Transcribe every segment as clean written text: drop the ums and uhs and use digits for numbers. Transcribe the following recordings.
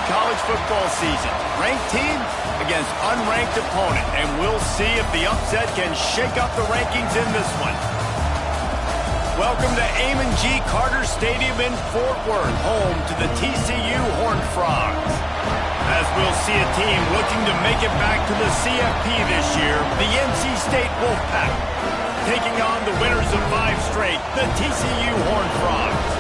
college football season. Ranked team against unranked opponent, and we'll see if the upset can shake up the rankings in this one. Welcome to Amon G. Carter Stadium in Fort Worth, home to the TCU Horned Frogs. As we'll see a team looking to make it back to the CFP this year, the NC State Wolfpack, taking on the winners of 5 straight, the TCU Horned Frogs.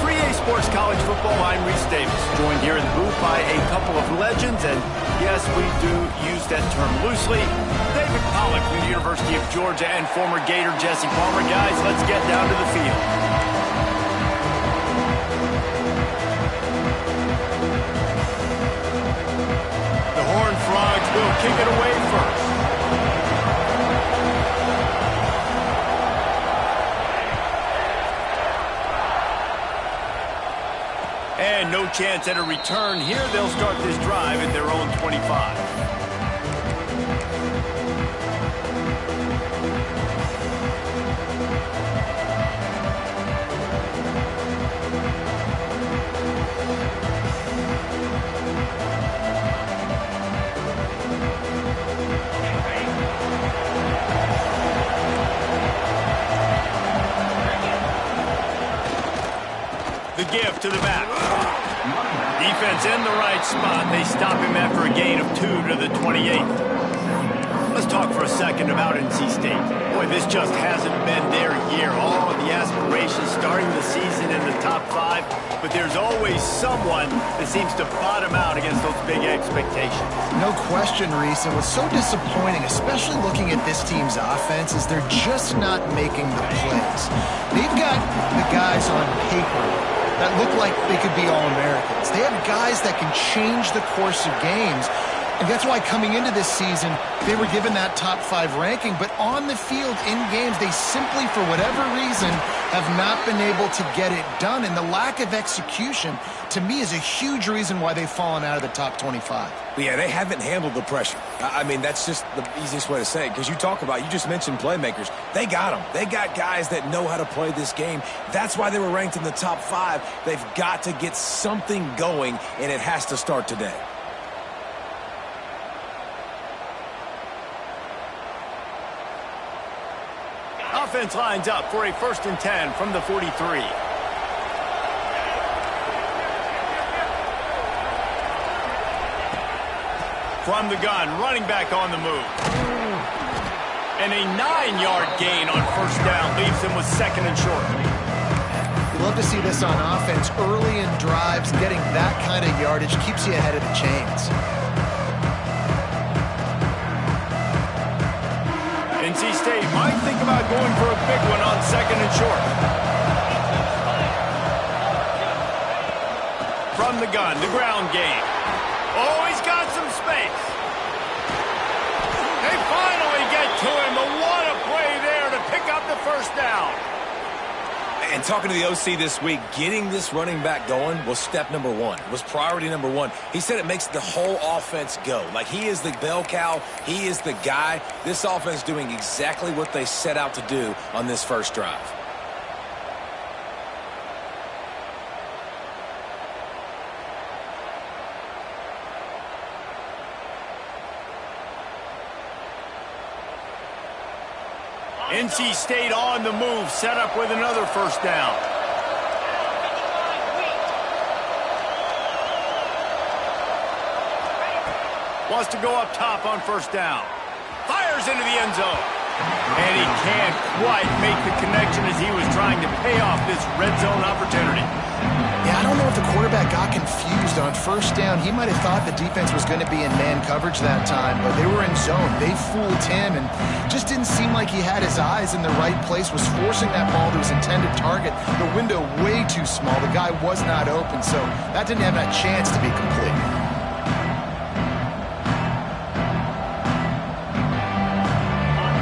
For EA Sports College Football, I'm Reese Davis, joined here in the booth by a couple of legends, and yes, we do use that term loosely. David Pollack from the University of Georgia and former Gator Jesse Palmer. Guys, let's get down to the field. The Horned Frogs will kick it away first. And no chance at a return here. They'll start this drive at their own 25. The give to the back. Defense in the right spot. They stop him after a gain of 2 to the 28. Let's talk for a second about NC State. Boy, this just hasn't been their year. All of the aspirations starting the season in the top 5, but there's always someone that seems to bottom out against those big expectations. No question, Reese. And what's so disappointing, especially looking at this team's offense, is they're just not making the plays. They've got the guys on paper that look like they could be All-Americans. They have guys that can change the course of games. And that's why coming into this season, they were given that top 5 ranking. But on the field, in games, they simply, for whatever reason, have not been able to get it done. And the lack of execution, to me, is a huge reason why they've fallen out of the top 25. Yeah, they haven't handled the pressure. I mean, that's just the easiest way to say it. Because you just mentioned playmakers. They got them. They got guys that know how to play this game. That's why they were ranked in the top 5. They've got to get something going, and it has to start today. Offense lines up for a 1st and 10 from the 43. From the gun, running back on the move. And a 9-yard gain on 1st down leaves him with 2nd and short. You love to see this on offense. Early in drives, getting that kind of yardage keeps you ahead of the chains. NC State might think about going for a big one on 2nd and short. From the gun, the ground game. Oh, he's got some space. They finally get to him, but what a play there to pick up the 1st down. And talking to the OC this week, getting this running back going was step number 1. It was priority number 1. He said it makes the whole offense go. Like, he is the bell cow. He is the guy. This offense doing exactly what they set out to do on this first drive. NC State on the move, set up with another 1st down. Wants to go up top on 1st down. Fires into the end zone. And he can't quite make the connection as he was trying to pay off this red zone opportunity. Yeah, I don't know if the quarterback got confused on 1st down. He might have thought the defense was going to be in man coverage that time, but they were in zone. They fooled him and just didn't seem like he had his eyes in the right place, was forcing that ball to his intended target. The window way too small. The guy was not open, so that didn't have a chance to be complete.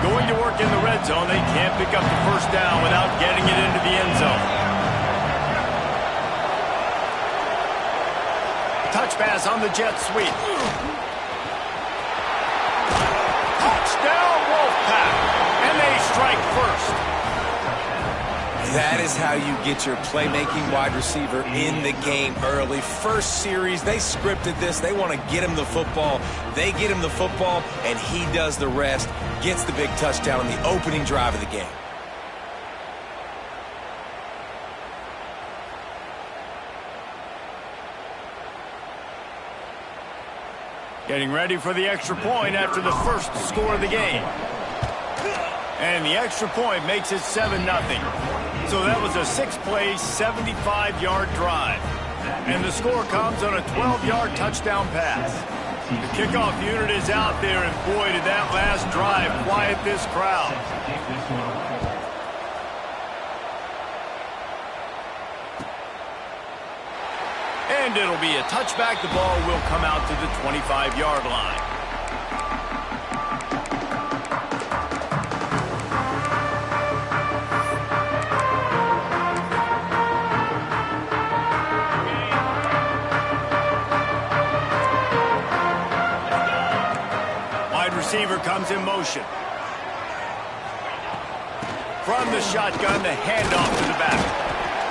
Going to work in the red zone. They can't pick up the 1st down without getting it into the end zone. Touch pass on the jet sweep. Touchdown Wolfpack. And they strike first. That is how you get your playmaking wide receiver in the game early. First series, they scripted this. They want to get him the football. They get him the football, and he does the rest. Gets the big touchdown on the opening drive of the game. Getting ready for the extra point after the first score of the game. And the extra point makes it 7-0. So that was a 6-play, 75-yard drive. And the score comes on a 12-yard touchdown pass. The kickoff unit is out there, and boy, did that last drive quiet this crowd. And it'll be a touchback. The ball will come out to the 25-yard line. Wide receiver comes in motion. From the shotgun, the handoff to the back.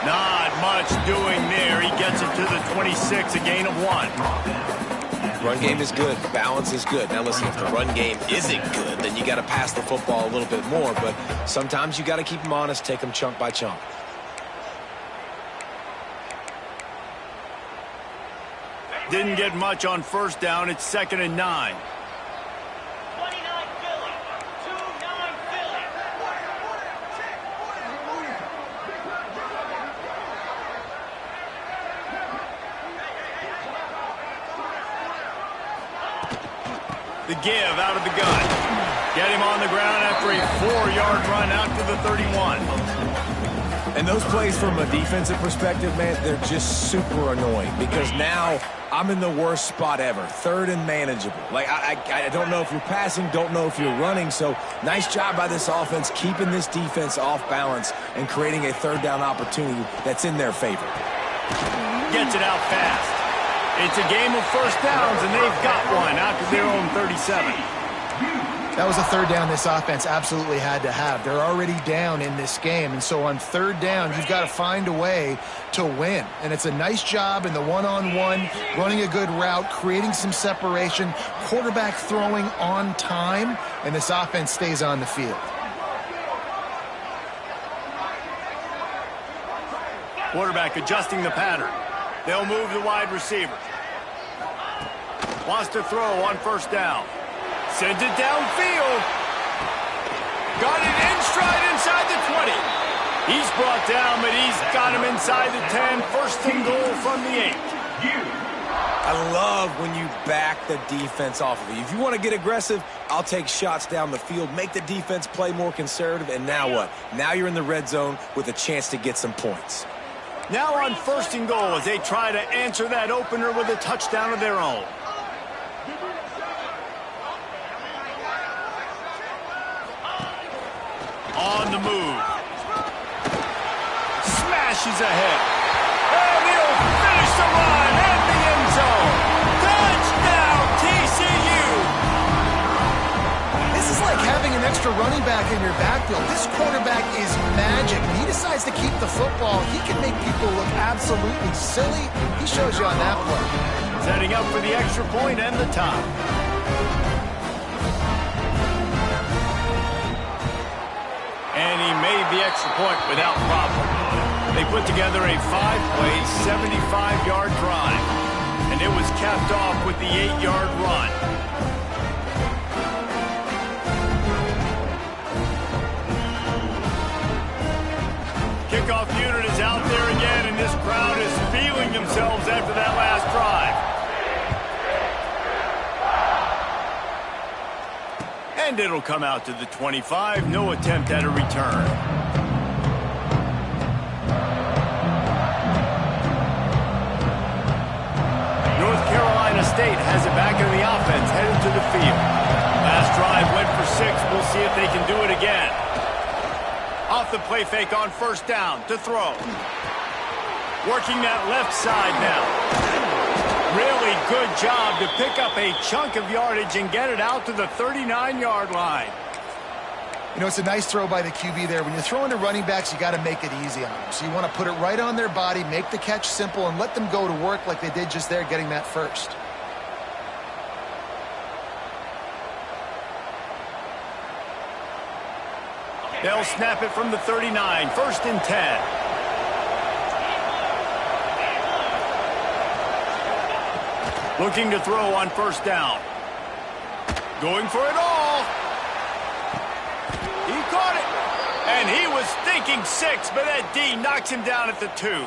Not much doing there. He gets it to the 26, a gain of 1. Run game is good. Balance is good. Now listen, if the run game isn't good, then you got to pass the football a little bit more. But sometimes you got to keep them honest, take them chunk by chunk. Didn't get much on first down. It's 2nd and 9. The give out of the gun. Get him on the ground after a 4-yard run out to the 31. And those plays from a defensive perspective, man, they're just super annoying because now I'm in the worst spot ever. 3rd and manageable. Like, I don't know if you're passing, don't know if you're running. So nice job by this offense keeping this defense off balance and creating a 3rd down opportunity that's in their favor. Gets it out fast. It's a game of first downs, and they've got one out to their own 37. That was a 3rd down this offense absolutely had to have. They're already down in this game, and so on 3rd down, you've got to find a way to win. And it's a nice job in the one-on-one, running a good route, creating some separation, quarterback throwing on time, and this offense stays on the field. Quarterback adjusting the pattern. They'll move the wide receiver. Wants to throw on first down. Sends it downfield. Got it in stride inside the 20. He's brought down, but he's got him inside the 10. 1st and goal from the 8. I love when you back the defense off of you. If you want to get aggressive, I'll take shots down the field, make the defense play more conservative, and now what? Now you're in the red zone with a chance to get some points. Now on 1st and goal as they try to answer that opener with a touchdown of their own. On the move. Smashes ahead. And he'll finish the run at the end zone. Touchdown, TCU! This is like having an extra running back in your backfield. This quarterback is magic. When he decides to keep the football, he can make people look absolutely silly. He shows you on that play. Setting up for the extra point and the top. And he made the extra point without problem. They put together a 5-play, 75-yard drive. And it was capped off with the 8-yard run. Kickoff unit is out there again, and this crowd is feeling themselves after that last drive. And it'll come out to the 25. No attempt at a return. North Carolina State has it back in the offense, headed to the field. Last drive went for 6. We'll see if they can do it again. Off the play fake on first down to throw. Working that left side now. Really good job to pick up a chunk of yardage and get it out to the 39-yard line. You know, it's a nice throw by the QB there. When you're throwing to running backs, you got to make it easy on them. So you want to put it right on their body, make the catch simple, and let them go to work like they did just there, getting that first. They'll snap it from the 39, 1st and 10. Looking to throw on 1st down. Going for it all. He caught it. And he was thinking 6, but that D knocks him down at the 2.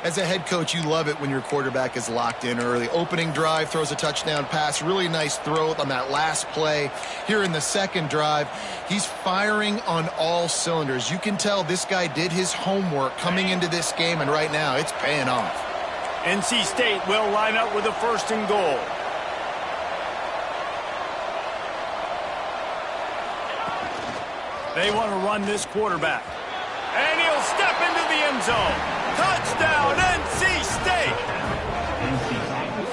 As a head coach, you love it when your quarterback is locked in early. Opening drive, throws a touchdown pass. Really nice throw on that last play. Here in the second drive, he's firing on all cylinders. You can tell this guy did his homework coming into this game, and right now it's paying off. NC State will line up with a 1st and goal. They want to run this quarterback. And he'll step into the end zone. Touchdown, NC State!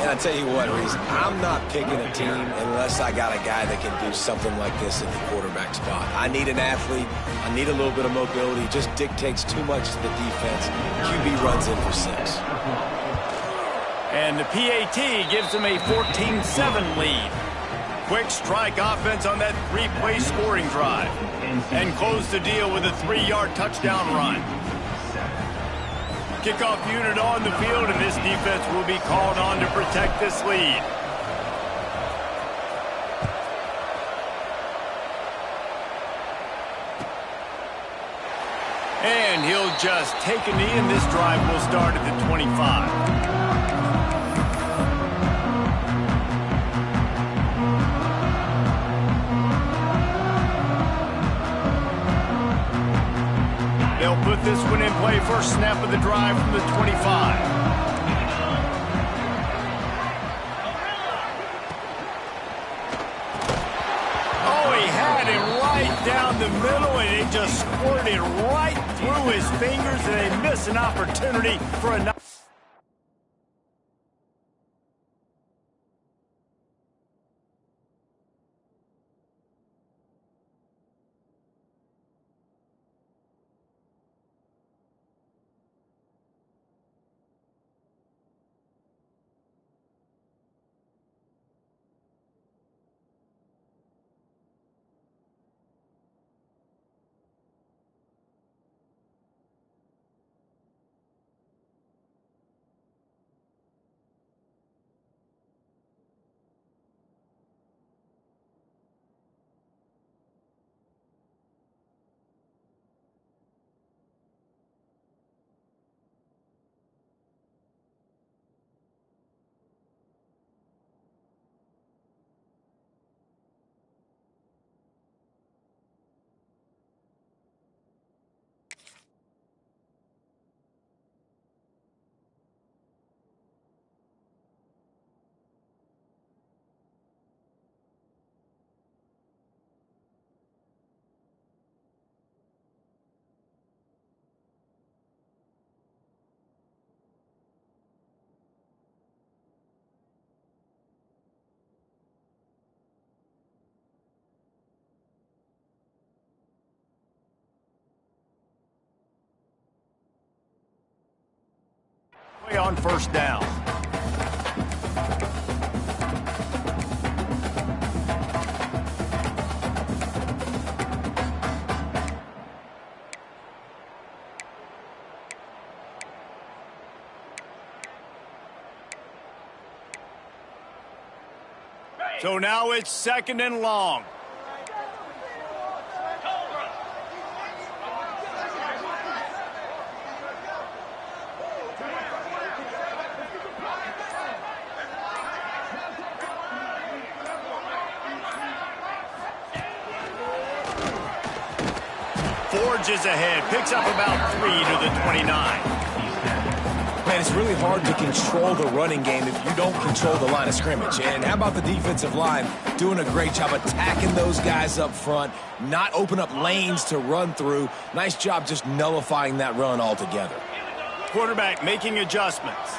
And I tell you what, Reese, I'm not picking a team unless I got a guy that can do something like this at the quarterback spot. I need an athlete. I need a little bit of mobility. It just dictates too much to the defense. QB runs in for 6. And the PAT gives them a 14-7 lead. Quick strike offense on that 3-play scoring drive. And close the deal with a 3-yard touchdown run. Kickoff unit on the field, and this defense will be called on to protect this lead. And he'll just take a knee, and this drive will start at the 25. They'll put this one in play. First snap of the drive from the 25. Oh, he had him right down the middle, and it just squirted right through his fingers, and they miss an opportunity for a... on 1st down. So now it's 2nd and long. Forges ahead, picks up about 3 to the 29. Man, it's really hard to control the running game if you don't control the line of scrimmage. And how about the defensive line doing a great job attacking those guys up front, not open up lanes to run through. Nice job just nullifying that run altogether. Quarterback making adjustments.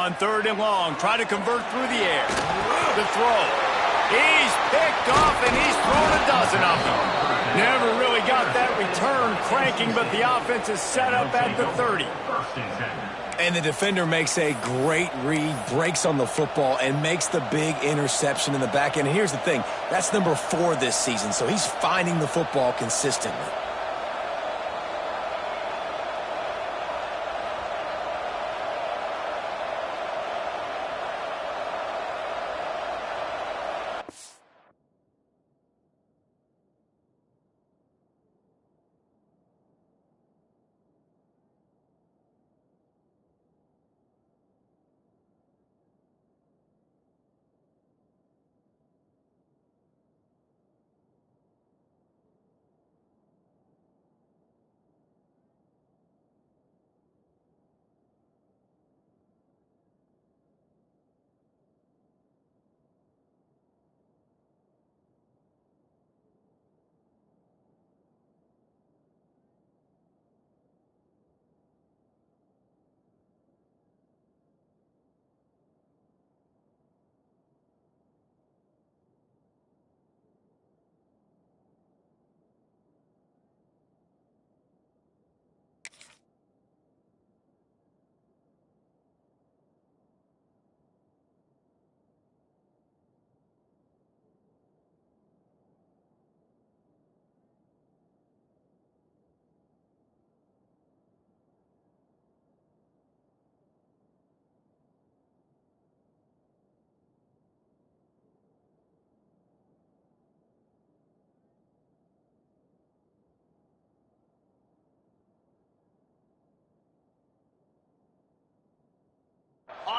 On 3rd and long, try to convert through the air. The throw. He's picked off, and he's thrown a dozen of them. Never really got that return cranking, but the offense is set up at the 30. And the defender makes a great read, breaks on the football, and makes the big interception in the back end. And here's the thing, that's number 4 this season, so he's finding the football consistently.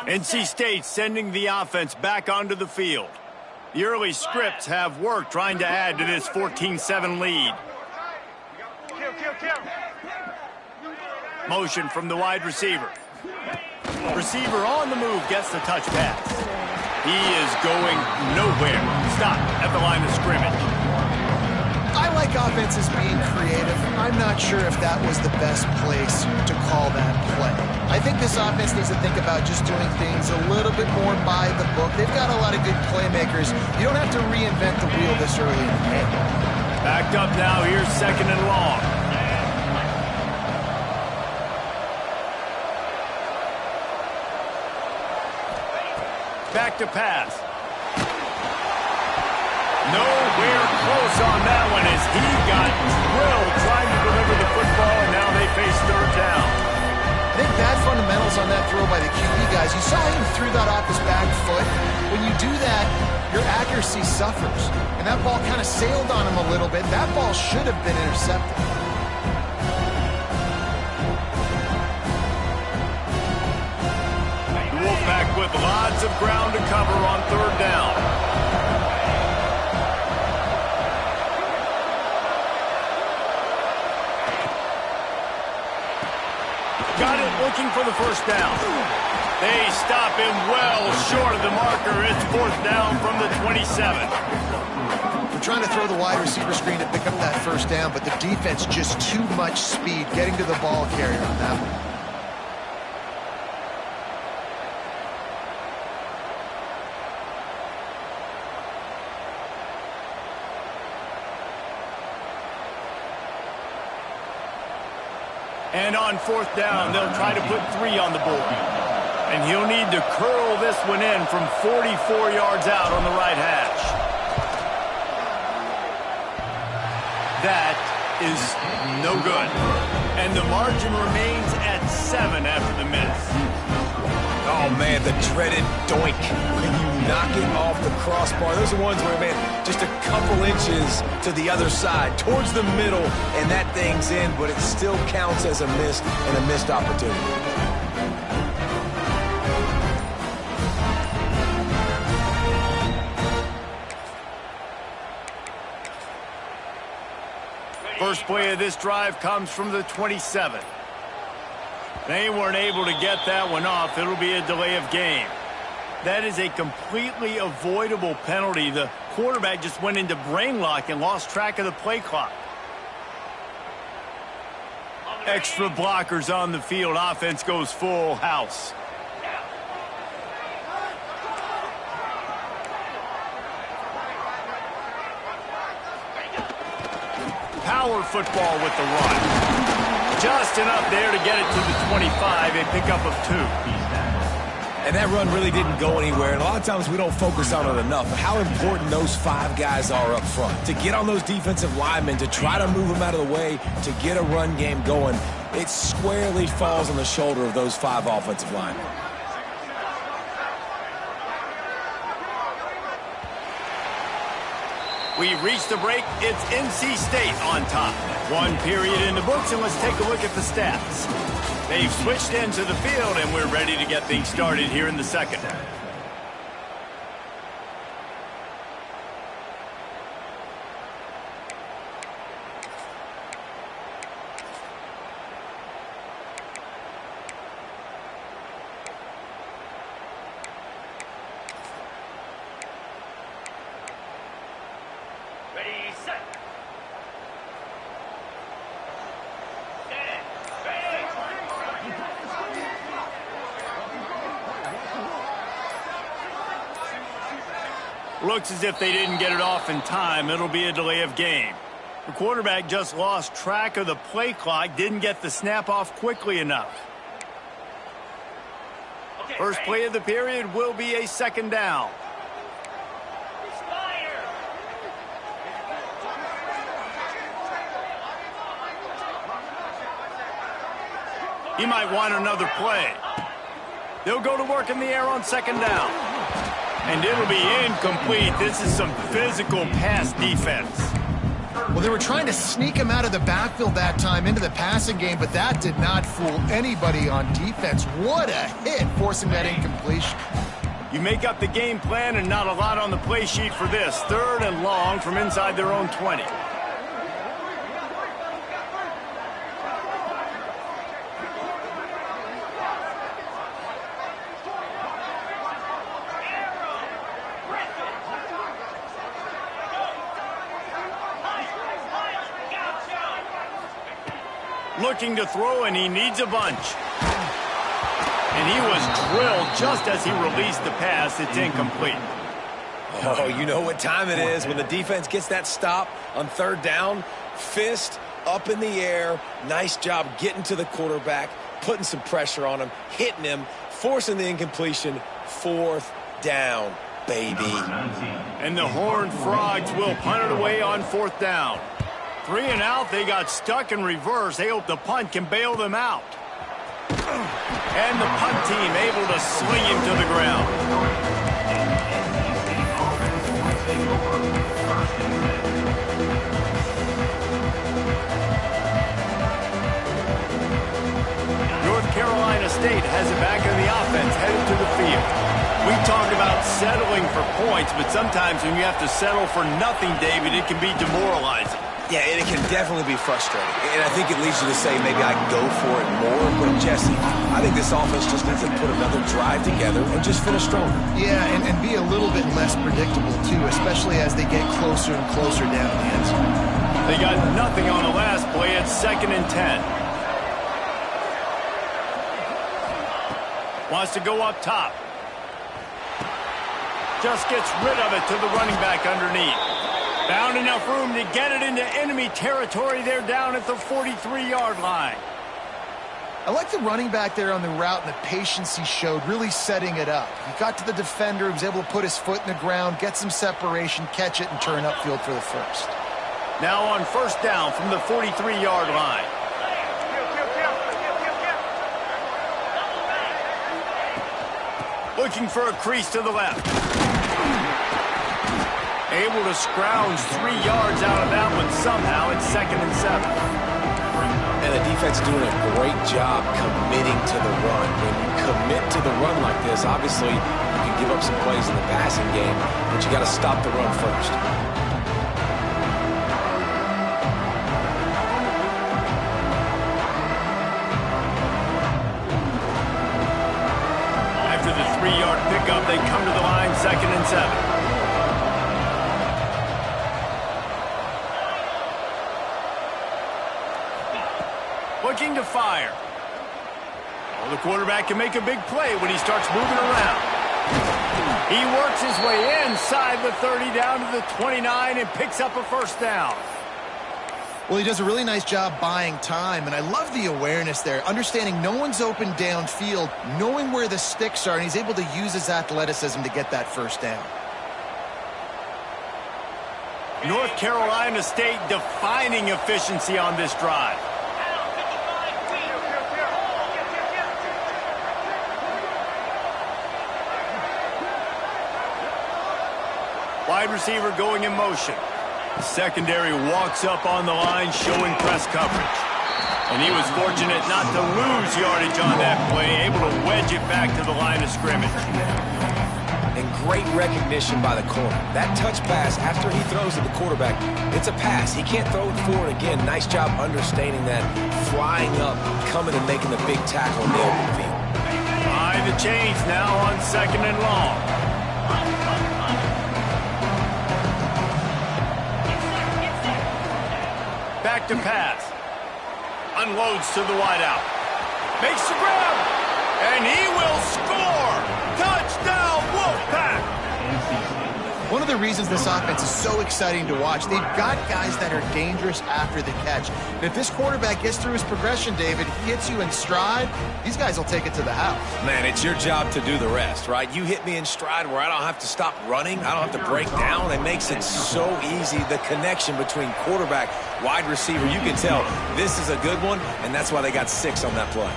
NC State sending the offense back onto the field. The early scripts have worked trying to add to this 14-7 lead. Motion from the wide receiver. Receiver on the move gets the touch pass. He is going nowhere. Stop at the line of scrimmage. I like offenses being creative. I'm not sure if that was the best place to call that play. I think this offense needs to think about just doing things a little bit more by the book. They've got a lot of good playmakers. You don't have to reinvent the wheel this early in the game. Backed up now. Here's 2nd and long. Back to pass. Nowhere close on that one as he got drilled trying to deliver the football, and now they face 3rd down. I think bad fundamentals on that throw by the QB guys. You saw him threw that off his back foot. When you do that, your accuracy suffers. And that ball kind of sailed on him a little bit. That ball should have been intercepted. The Wolfpack with lots of ground to cover on 3rd down. Got it, looking for the 1st down. They stop him well short of the marker. It's 4th down from the 27. We're trying to throw the wide receiver screen to pick up that 1st down, but the defense just too much speed getting to the ball carrier on that one. And on 4th down, they'll try to put 3 on the board. And he'll need to curl this one in from 44 yards out on the right hash. That is no good. And the margin remains at 7 after the miss. Oh, man, the dreaded doink. When you knock it off the crossbar, those are ones where, man, just a couple inches to the other side, towards the middle, and that thing's in, but it still counts as a miss and a missed opportunity. First play of this drive comes from the 27. They weren't able to get that one off. It'll be a delay of game. That is a completely avoidable penalty. The quarterback just went into brain lock and lost track of the play clock. Extra blockers on the field. Offense goes full house. power football with the run. Just enough there to get it to the 25, a pickup of 2. And that run really didn't go anywhere. And a lot of times we don't focus on it enough. But how important those 5 guys are up front. To get on those defensive linemen, to try to move them out of the way, to get a run game going, it squarely falls on the shoulder of those 5 offensive linemen. We've reached the break. It's NC State on top. 1 period in the books, and let's take a look at the stats. They've switched into the field, and we're ready to get things started here in the second. Looks as if they didn't get it off in time. It'll be a delay of game. The quarterback just lost track of the play clock, didn't get the snap off quickly enough. First play of the period will be a second down. He might want another play. They'll go to work in the air on second down. And it'll be incomplete. This is some physical pass defense. Well, they were trying to sneak him out of the backfield that time into the passing game, but that did not fool anybody on defense. What a hit, forcing that incompletion. You make up the game plan and not a lot on the play sheet for this. 3rd and long from inside their own 20. Looking to throw, and he needs a bunch. And he was drilled just as he released the pass. It's incomplete. Oh, you know what time it is when the defense gets that stop on 3rd down. Fist up in the air. Nice job getting to the quarterback, putting some pressure on him, hitting him, forcing the incompletion. 4th down, baby. And the Horned Frogs will punt it away on 4th down. 3 and out, they got stuck in reverse. They hope the punt can bail them out. And the punt team able to sling him to the ground. North Carolina State has it back in the offense, headed to the field. We talk about settling for points, but sometimes when you have to settle for nothing, David, it can be demoralizing. Yeah, and it can definitely be frustrating. And I think it leads you to say maybe I can go for it more. But, Jesse, I think this offense just needs to put another drive together and just finish stronger. Yeah, and be a little bit less predictable, too, especially as they get closer and closer down the end zone. They got nothing on the last play. It's 2nd and 10. Wants to go up top. Just gets rid of it to the running back underneath. Found enough room to get it into enemy territory. They're down at the 43-yard line. I like the running back there on the route and the patience he showed, really setting it up. He got to the defender, he was able to put his foot in the ground, get some separation, catch it, and turn upfield for the first. Now on 1st down from the 43-yard line. Looking for a crease to the left. Able to scrounge 3 yards out of that one somehow. It's 2nd and 7. And the defense doing a great job committing to the run. When you commit to the run like this, obviously you can give up some plays in the passing game, but you got to stop the run first. After the 3-yard pickup, they come to the line, 2nd and 7. Looking to fire. Well, the quarterback can make a big play when he starts moving around. He works his way inside the 30 down to the 29 and picks up a 1st down. Well, he does a really nice job buying time, and I love the awareness there, understanding no one's open downfield, knowing where the sticks are, and he's able to use his athleticism to get that first down. North Carolina State defining efficiency on this drive. Wide receiver going in motion. Secondary walks up on the line, showing press coverage. And he was fortunate not to lose yardage on that play, able to wedge it back to the line of scrimmage. And great recognition by the corner. That touch pass after he throws at the quarterback, it's a pass. He can't throw it forward again. Nice job understanding that, flying up, coming and making the big tackle in the open field. Behind the chains now on 2nd and long. Back to pass. Unloads to the wideout. Makes the grab. And he will score. Touchdown, Wolfpack. One of the reasons this offense is so exciting to watch, they've got guys that are dangerous after the catch. And if this quarterback gets through his progression, David, he hits you in stride, these guys will take it to the house. Man, it's your job to do the rest, right? You hit me in stride where I don't have to stop running. I don't have to break down. It makes it so easy. The connection between quarterback, wide receiver, you can tell this is a good one, and that's why they got 6 on that play.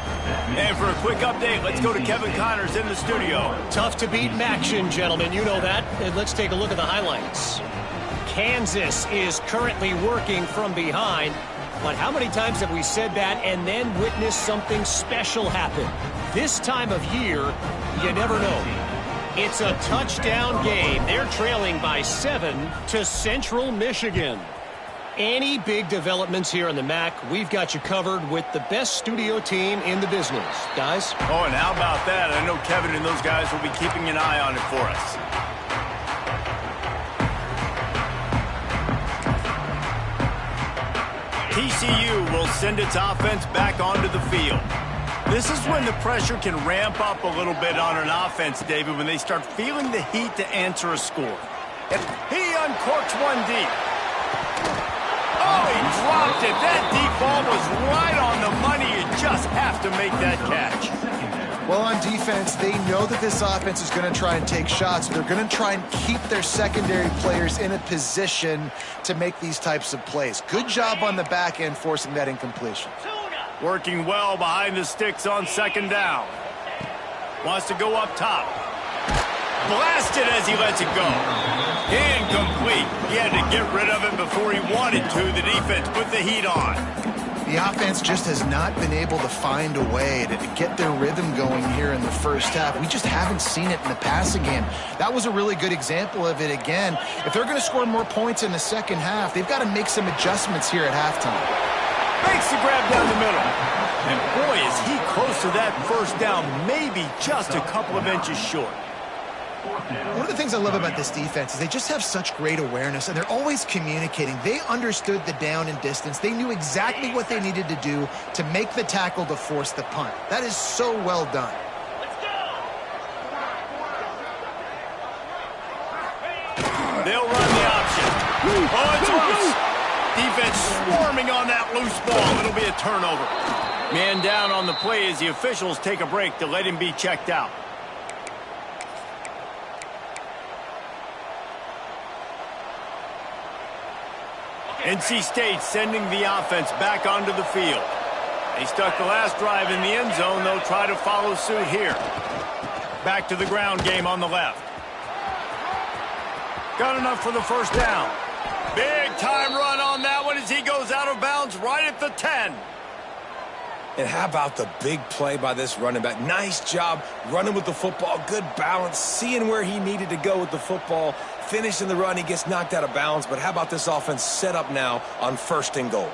And for a quick update, let's go to Kevin Connors in the studio. Tough to beat action, gentlemen. You know that. And let's take a look at the highlights. Kansas is currently working from behind. But how many times have we said that and then witnessed something special happen? This time of year, you never know. It's a touchdown game. They're trailing by 7 to Central Michigan. Any big developments here on the MAC, we've got you covered with the best studio team in the business. Guys? Oh, and how about that? I know Kevin and those guys will be keeping an eye on it for us. TCU will send its offense back onto the field. This is when the pressure can ramp up a little bit on an offense, David, when they start feeling the heat to answer a score. And he uncorks one deep. Oh, he dropped it. That deep ball was right on the money. You just have to make that catch. Well, on defense, they know that this offense is going to try and take shots. They're going to try and keep their secondary players in a position to make these types of plays. Good job on the back end forcing that incompletion. Working well behind the sticks on 2nd down. Wants to go up top. Blasted as he lets it go. Incomplete. He had to get rid of it before he wanted to. The defense put the heat on. The offense just has not been able to find a way to get their rhythm going here in the first half. We just haven't seen it in the passing game. That was a really good example of it again. If they're going to score more points in the second half, they've got to make some adjustments here at halftime. Makes the grab down the middle. And boy, is he close to that first down, maybe just a couple of inches short. One of the things I love about this defense is they just have such great awareness, and they're always communicating. They understood the down and distance. They knew exactly what they needed to do to make the tackle to force the punt. That is so well done. They'll run the option. Oh, it's loose. Defense swarming on that loose ball. It'll be a turnover. Man down on the play as the officials take a break to let him be checked out. NC State sending the offense back onto the field. They stuck the last drive in the end zone. They'll try to follow suit here. Back to the ground game on the left. Got enough for the first down. Big time run on that one as he goes out of bounds right at the 10. And how about the big play by this running back? Nice job running with the football. Good balance, seeing where he needed to go with the football. Finishing the run, he gets knocked out of bounds. But how about this offense set up now on 1st and goal?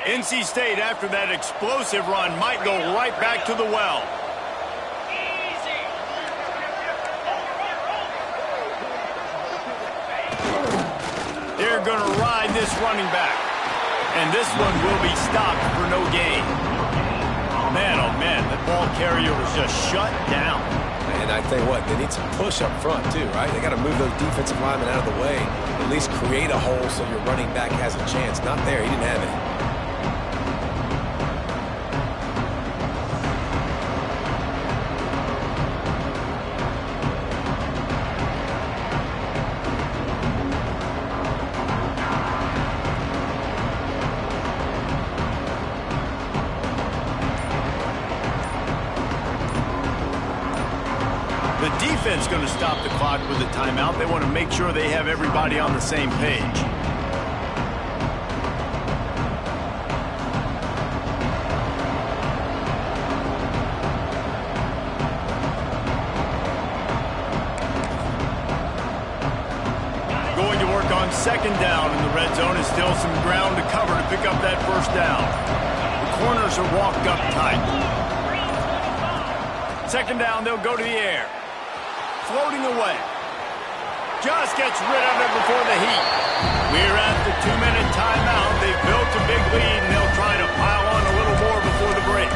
NC State, after that explosive run, might go right back to the well. They're going to ride this running back. And this one will be stopped for no gain. Man, oh man, the ball carrier was just shut down. And I tell you what, they need some push up front too, right? They got to move those defensive linemen out of the way, at least create a hole so your running back has a chance. Not there. He didn't have it. The defense going to stop the clock with a timeout. They want to make sure they have everybody on the same page. Going to work on second down in the red zone. Is still some ground to cover to pick up that first down. The corners are walked up tight. Second down, they'll go to the air. Floating away. Just gets rid of it before the heat. We're at the 2-minute timeout. They've built a big lead, and they'll try to pile on a little more before the break.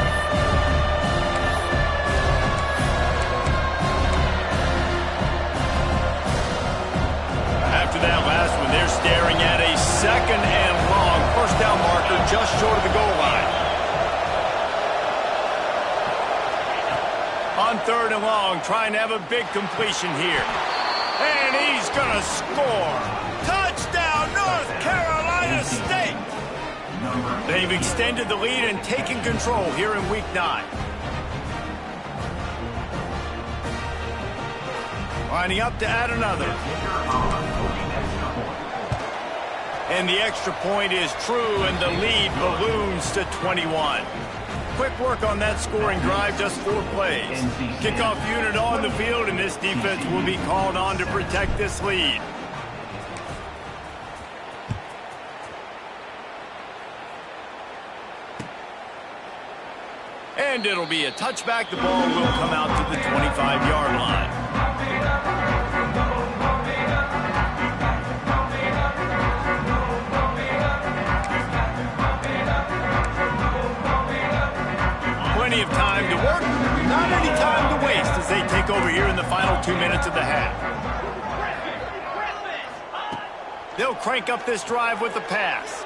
After that last one, they're staring at a second and long first down marker just short of the goal line. On third and long, trying to have a big completion here. And he's going to score. Touchdown, North Carolina State! They've extended the lead and taken control here in Week 9. Lining up to add another. And the extra point is true, and the lead balloons to 21. Quick work on that scoring drive, just 4 plays. Kickoff unit on the field, and this defense will be called on to protect this lead. And it'll be a touchback. The ball will come out to the 25-yard line. Plenty of time to work, not any time to waste as they take over here in the final 2 minutes of the half. They'll crank up this drive with the pass.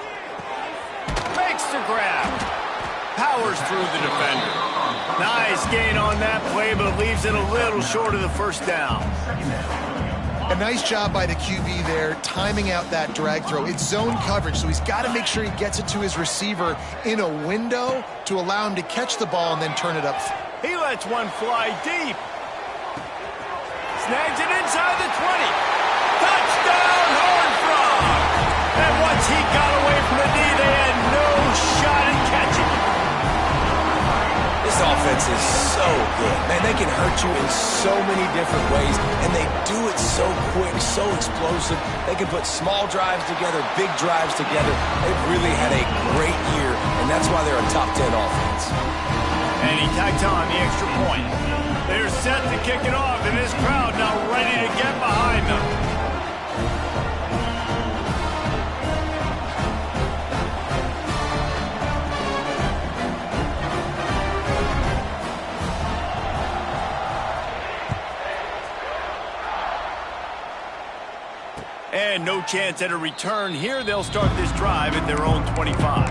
Makes the grab. Powers through the defender. Nice gain on that play, but leaves it a little short of the first down. A nice job by the QB there, timing out that drag throw. It's zone coverage, so he's got to make sure he gets it to his receiver in a window to allow him to catch the ball and then turn it up. He lets one fly deep. Snags it inside the 20. Touchdown, Horned Frog! And once he got away from the D, they had no shot at catching him. This offense is so good. Man, they can hurt you in so many different ways, and they do it so quick, so explosive. They can put small drives together, big drives together. They've really had a great year, and that's why they're a top 10 offense. And he tacks on the extra point. They're set to kick it off, and this crowd now ready to get behind them. And no chance at a return here. They'll start this drive at their own 25.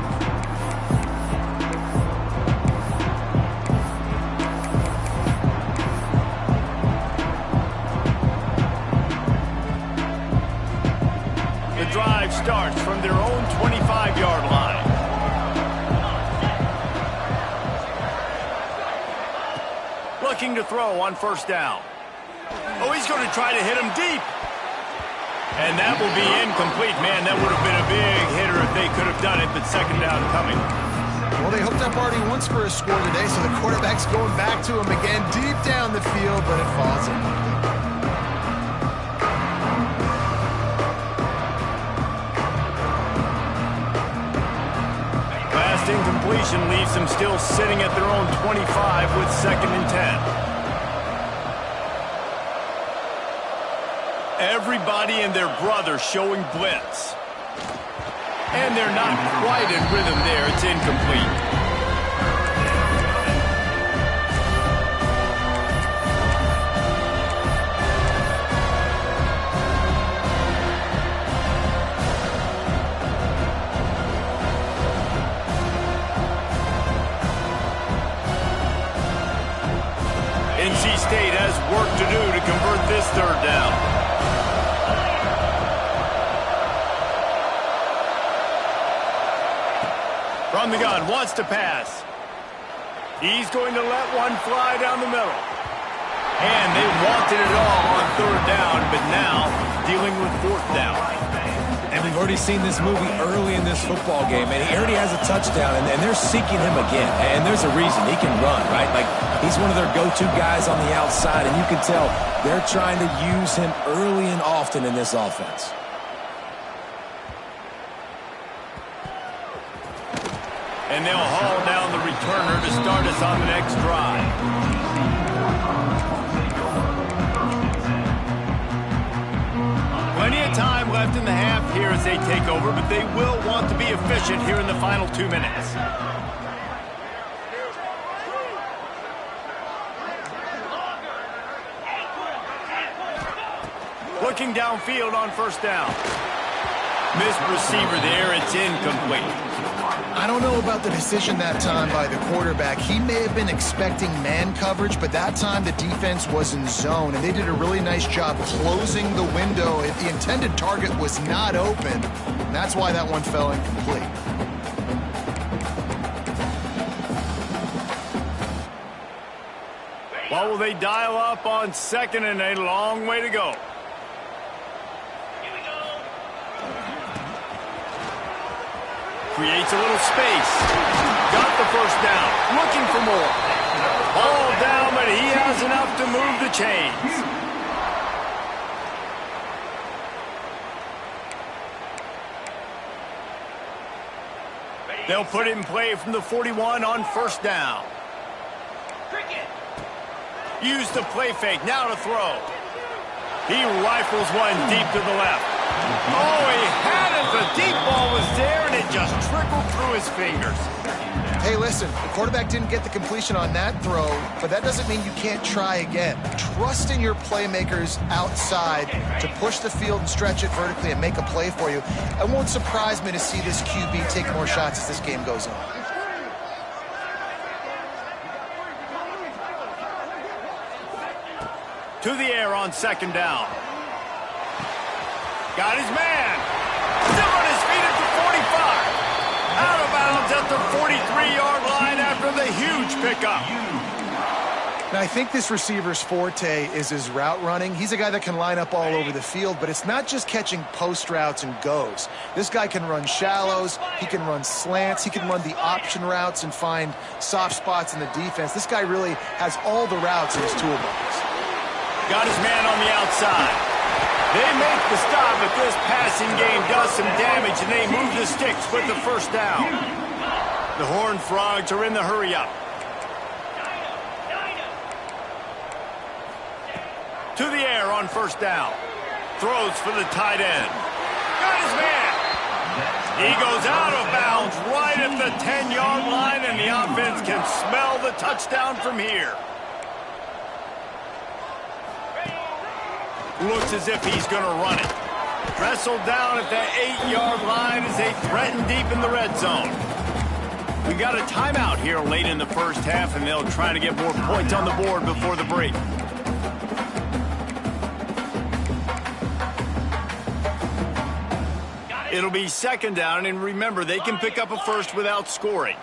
The drive starts from their own 25-yard line. Looking to throw on first down. Oh, he's going to try to hit him deep. And that will be incomplete. Man, that would have been a big hitter if they could have done it, but second down coming. Well, they hooked up already once for a score today, so the quarterback's going back to him again deep down the field, but it falls incomplete. Last incompletion leaves them still sitting at their own 25 with second and 10. Everybody and their brother showing blitz. And they're not quite in rhythm there. It's incomplete. third down. From the gun, wants to pass. He's going to let one fly down the middle. And they wanted it all on third down, but now dealing with fourth down. And we've already seen this movie early in this football game, and he already has a touchdown, and they're seeking him again. And there's a reason. He can run, right? Like, he's one of their go-to guys on the outside, and you can tell they're trying to use him early and often in this offense. And they'll haul down the returner to start us on the next drive. Plenty of time left in the half here as they take over, but they will want to be efficient here in the final 2 minutes. Looking downfield on first down. Missed receiver there, it's incomplete. I don't know about the decision that time by the quarterback. He may have been expecting man coverage, but that time the defense was in zone, and they did a really nice job closing the window. If the intended target was not open, and that's why that one fell incomplete. Well, will they dial up on second and a long way to go? Creates a little space. Got the first down. Looking for more. Ball down, but he has enough to move the chains. They'll put it in play from the 41 on first down. Use the play fake. Now to throw. He rifles one deep to the left. Oh, he had it. The deep ball was there, and it just trickled through his fingers. Hey, listen, the quarterback didn't get the completion on that throw, but that doesn't mean you can't try again. Trust in your playmakers outside to push the field and stretch it vertically and make a play for you. It won't surprise me to see this QB take more shots as this game goes on. To the air on second down. Got his man. Still on his feet at the 45. Out of bounds at the 43-yard line after the huge pickup. Now, I think this receiver's forte is his route running. He's a guy that can line up all over the field, but it's not just catching post routes and goes. This guy can run shallows. He can run slants. He can run the option routes and find soft spots in the defense. This guy really has all the routes in his toolbox. Got his man on the outside. They make the stop, but this passing game does some damage, and they move the sticks with the first down. The Horned Frogs are in the hurry-up. To the air on first down. Throws for the tight end. Got his man. He goes out of bounds right at the 10-yard line, and the offense can smell the touchdown from here. Looks as if he's going to run it. Wrestled down at the 8-yard line as they threaten deep in the red zone. We got a timeout here late in the first half, and they'll try to get more points on the board before the break. It'll be second down, and remember, they can pick up a first without scoring.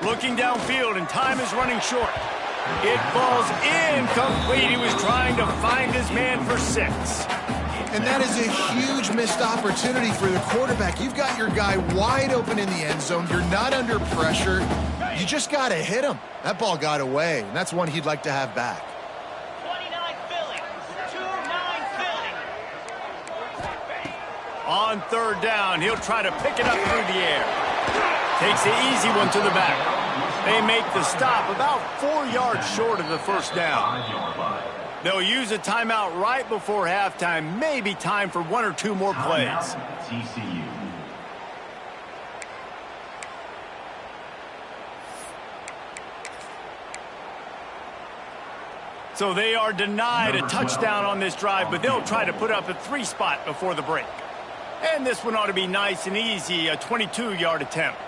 Looking downfield, and time is running short. It falls incomplete. He was trying to find his man for 6. And that is a huge missed opportunity for the quarterback. You've got your guy wide open in the end zone. You're not under pressure. You just got to hit him. That ball got away, and that's one he'd like to have back. 29 Philly. 2-9 Philly. On third down, he'll try to pick it up through the air. Takes the easy one to the back. They make the stop about 4 yards short of the first down. They'll use a timeout right before halftime. Maybe time for 1 or 2 more plays. So they are denied a touchdown on this drive, but they'll try to put up a 3 spot before the break. And this one ought to be nice and easy, a 22-yard attempt.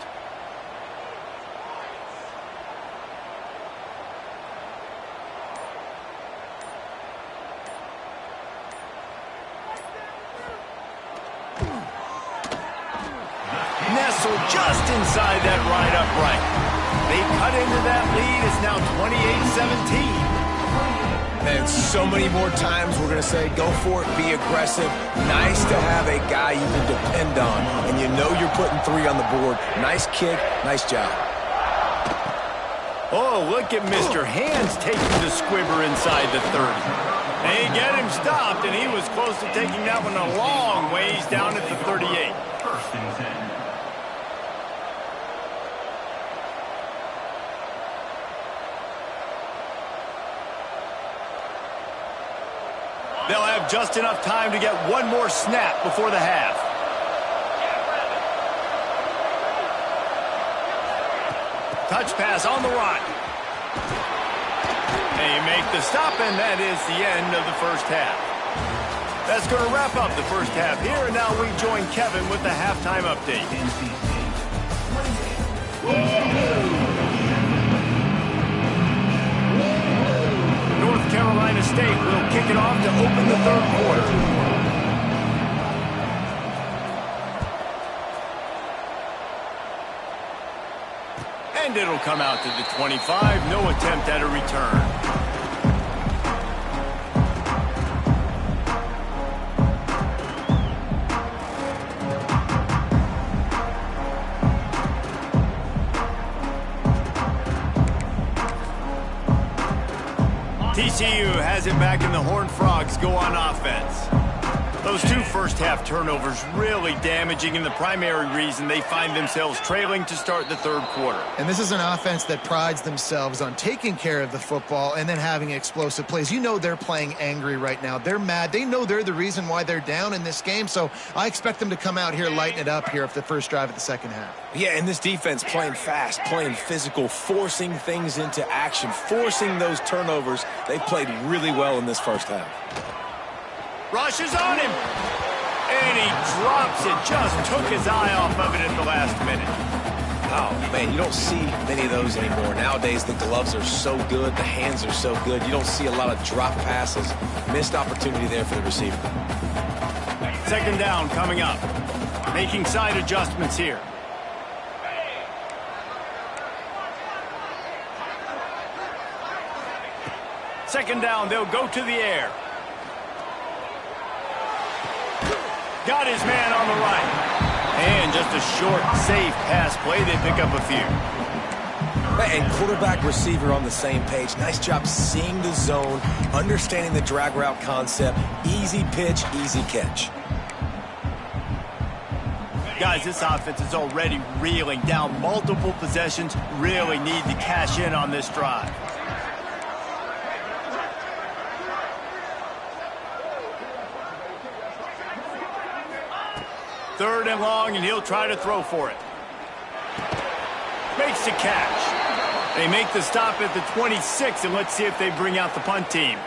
just inside that right upright. They cut into that lead. It's now 28-17. And so many more times we're going to say, go for it, be aggressive. Nice to have a guy you can depend on, and you know you're putting 3 on the board. Nice kick, nice job. Oh, look at Mr. Hands taking the squibber inside the 30. They get him stopped, and he was close to taking that one a long ways down at the 38. First and 10. They'll have just enough time to get one more snap before the half. Touch pass on the run. They make the stop, and that is the end of the first half. That's going to wrap up the first half here, and now we join Kevin with the halftime update. North Carolina State will kick it off to open the third quarter. And it'll come out to the 25. No attempt at a return. TCU has it back, and the Horned Frogs go on offense. Those 2 first-half turnovers really damaging, and the primary reason they find themselves trailing to start the third quarter. And this is an offense that prides themselves on taking care of the football and then having explosive plays. You know they're playing angry right now. They're mad. They know they're the reason why they're down in this game, so I expect them to come out here, lighten it up here for the first drive of the second half. Yeah, and this defense playing fast, playing physical, forcing things into action, forcing those turnovers. They played really well in this first half. Rushes on him, and he drops it. Just took his eye off of it at the last minute. Oh, man, you don't see many of those anymore. Nowadays, the gloves are so good, the hands are so good. You don't see a lot of drop passes. Missed opportunity there for the receiver. Second down coming up. Making side adjustments here. Second down, they'll go to the air. Got his man on the right. And just a short, safe pass play. They pick up a few. And quarterback receiver on the same page. Nice job seeing the zone, understanding the drag route concept. Easy pitch, easy catch. Guys, this offense is already reeling down multiple possessions. Really need to cash in on this drive. Third and long, and he'll try to throw for it. Makes the catch. They make the stop at the 26, and let's see if they bring out the punt team.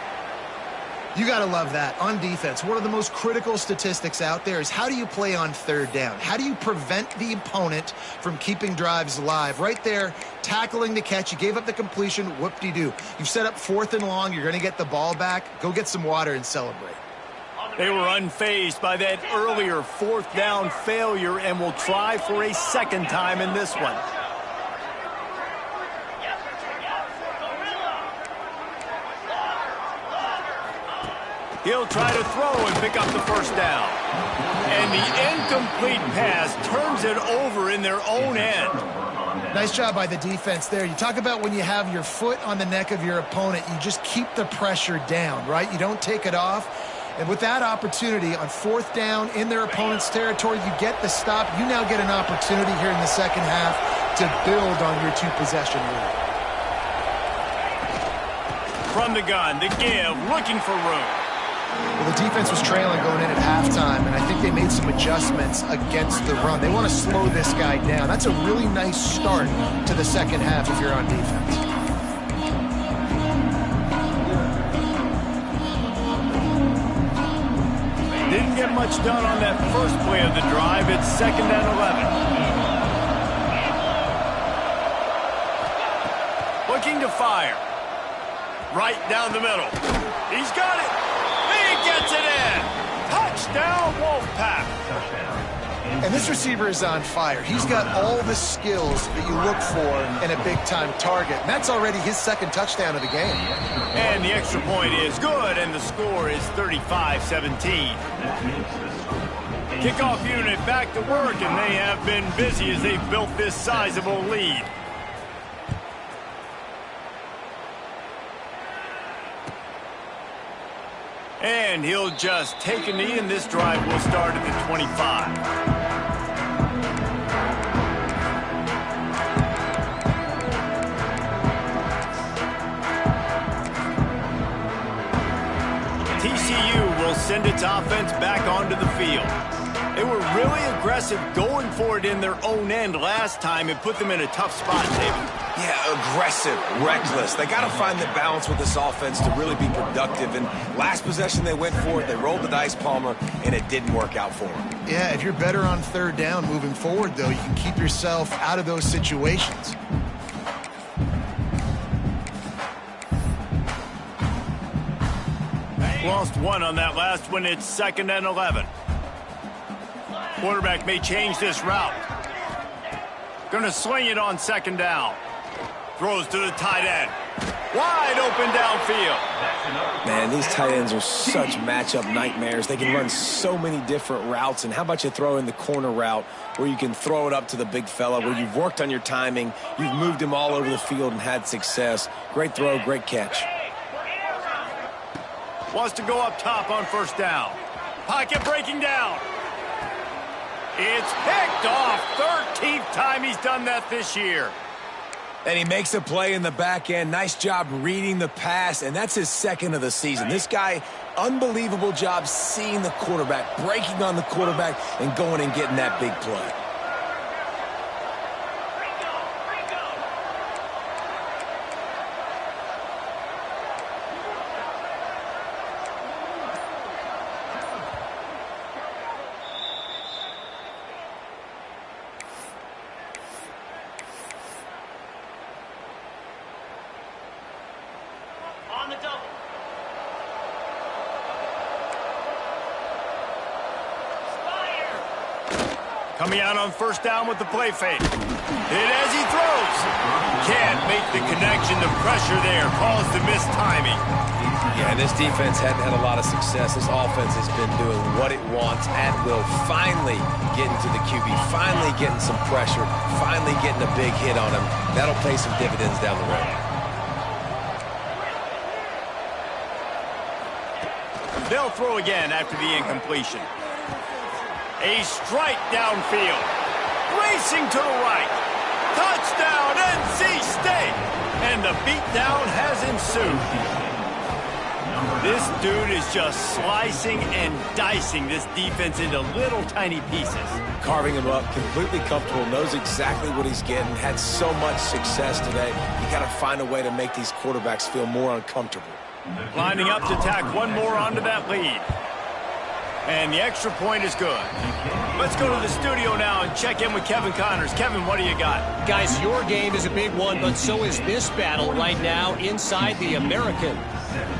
You got to love that. On defense, one of the most critical statistics out there is how do you play on third down? How do you prevent the opponent from keeping drives alive? Right there, tackling the catch. You gave up the completion. Whoop-de-doo. You've set up 4th and long. You're going to get the ball back. Go get some water and celebrate. They were unfazed by that earlier 4th down failure and will try for a second time in this one. He'll try to throw and pick up the first down. And the incomplete pass turns it over in their own end. Nice job by the defense there. You talk about when you have your foot on the neck of your opponent, you just keep the pressure down, right? You don't take it off. And with that opportunity on 4th down in their opponent's territory, you get the stop. You now get an opportunity here in the second half to build on your 2-possession lead. From the gun, the give, looking for room. Well, the defense was trailing going in at halftime, and I think they made some adjustments against the run. They want to slow this guy down. That's a really nice start to the second half if you're on defense. Didn't get much done on that first play of the drive. It's 2nd and 11. Looking to fire. Right down the middle. He's got it. He gets it in. Touchdown, Wolfpack. And this receiver is on fire. He's got all the skills that you look for in a big-time target. And that's already his second touchdown of the game. And the extra point is good, and the score is 35-17. Kickoff unit back to work, and they have been busy as they've built this sizable lead. And he'll just take a knee, and this drive will start at the 25. TCU will send its offense back onto the field. They were really aggressive going for it in their own end last time. It put them in a tough spot, David. Yeah, aggressive, reckless. They got to find the balance with this offense to really be productive. And last possession they went for it, they rolled the dice, Palmer, and it didn't work out for them. Yeah, if you're better on third down moving forward, though, you can keep yourself out of those situations. Lost one on that last one. It's 2nd and 11. Quarterback may change this route. Going to swing it on 2nd down. Throws to the tight end. Wide open downfield. Man, these tight ends are such matchup nightmares. They can run so many different routes. And how about you throw in the corner route where you can throw it up to the big fella, where you've worked on your timing, you've moved him all over the field and had success. Great throw, great catch. Wants to go up top on 1st down. Pocket breaking down. It's picked off. 13th time he's done that this year. And he makes a play in the back end. Nice job reading the pass, and that's his 2nd of the season. This guy, unbelievable job seeing the quarterback, breaking on the quarterback, and going and getting that big play. Coming out on 1st down with the play fake. Hit as he throws. Can't make the connection. The pressure there caused the missed timing. Yeah, this defense hadn't had a lot of success. This offense has been doing what it wants at will. Finally getting to the QB. Finally getting some pressure. Finally getting a big hit on him. That'll pay some dividends down the road. They'll throw again after the incompletion. A strike downfield. Racing to the right. Touchdown, NC State. And the beatdown has ensued. This dude is just slicing and dicing this defense into little tiny pieces. Carving him up, completely comfortable, knows exactly what he's getting, had so much success today. You got to find a way to make these quarterbacks feel more uncomfortable. Lining up to tack one more onto that lead. And the extra point is good. Let's go to the studio now and check in with Kevin Connors. Kevin, what do you got? Guys, your game is a big one, but so is this battle right now inside the American.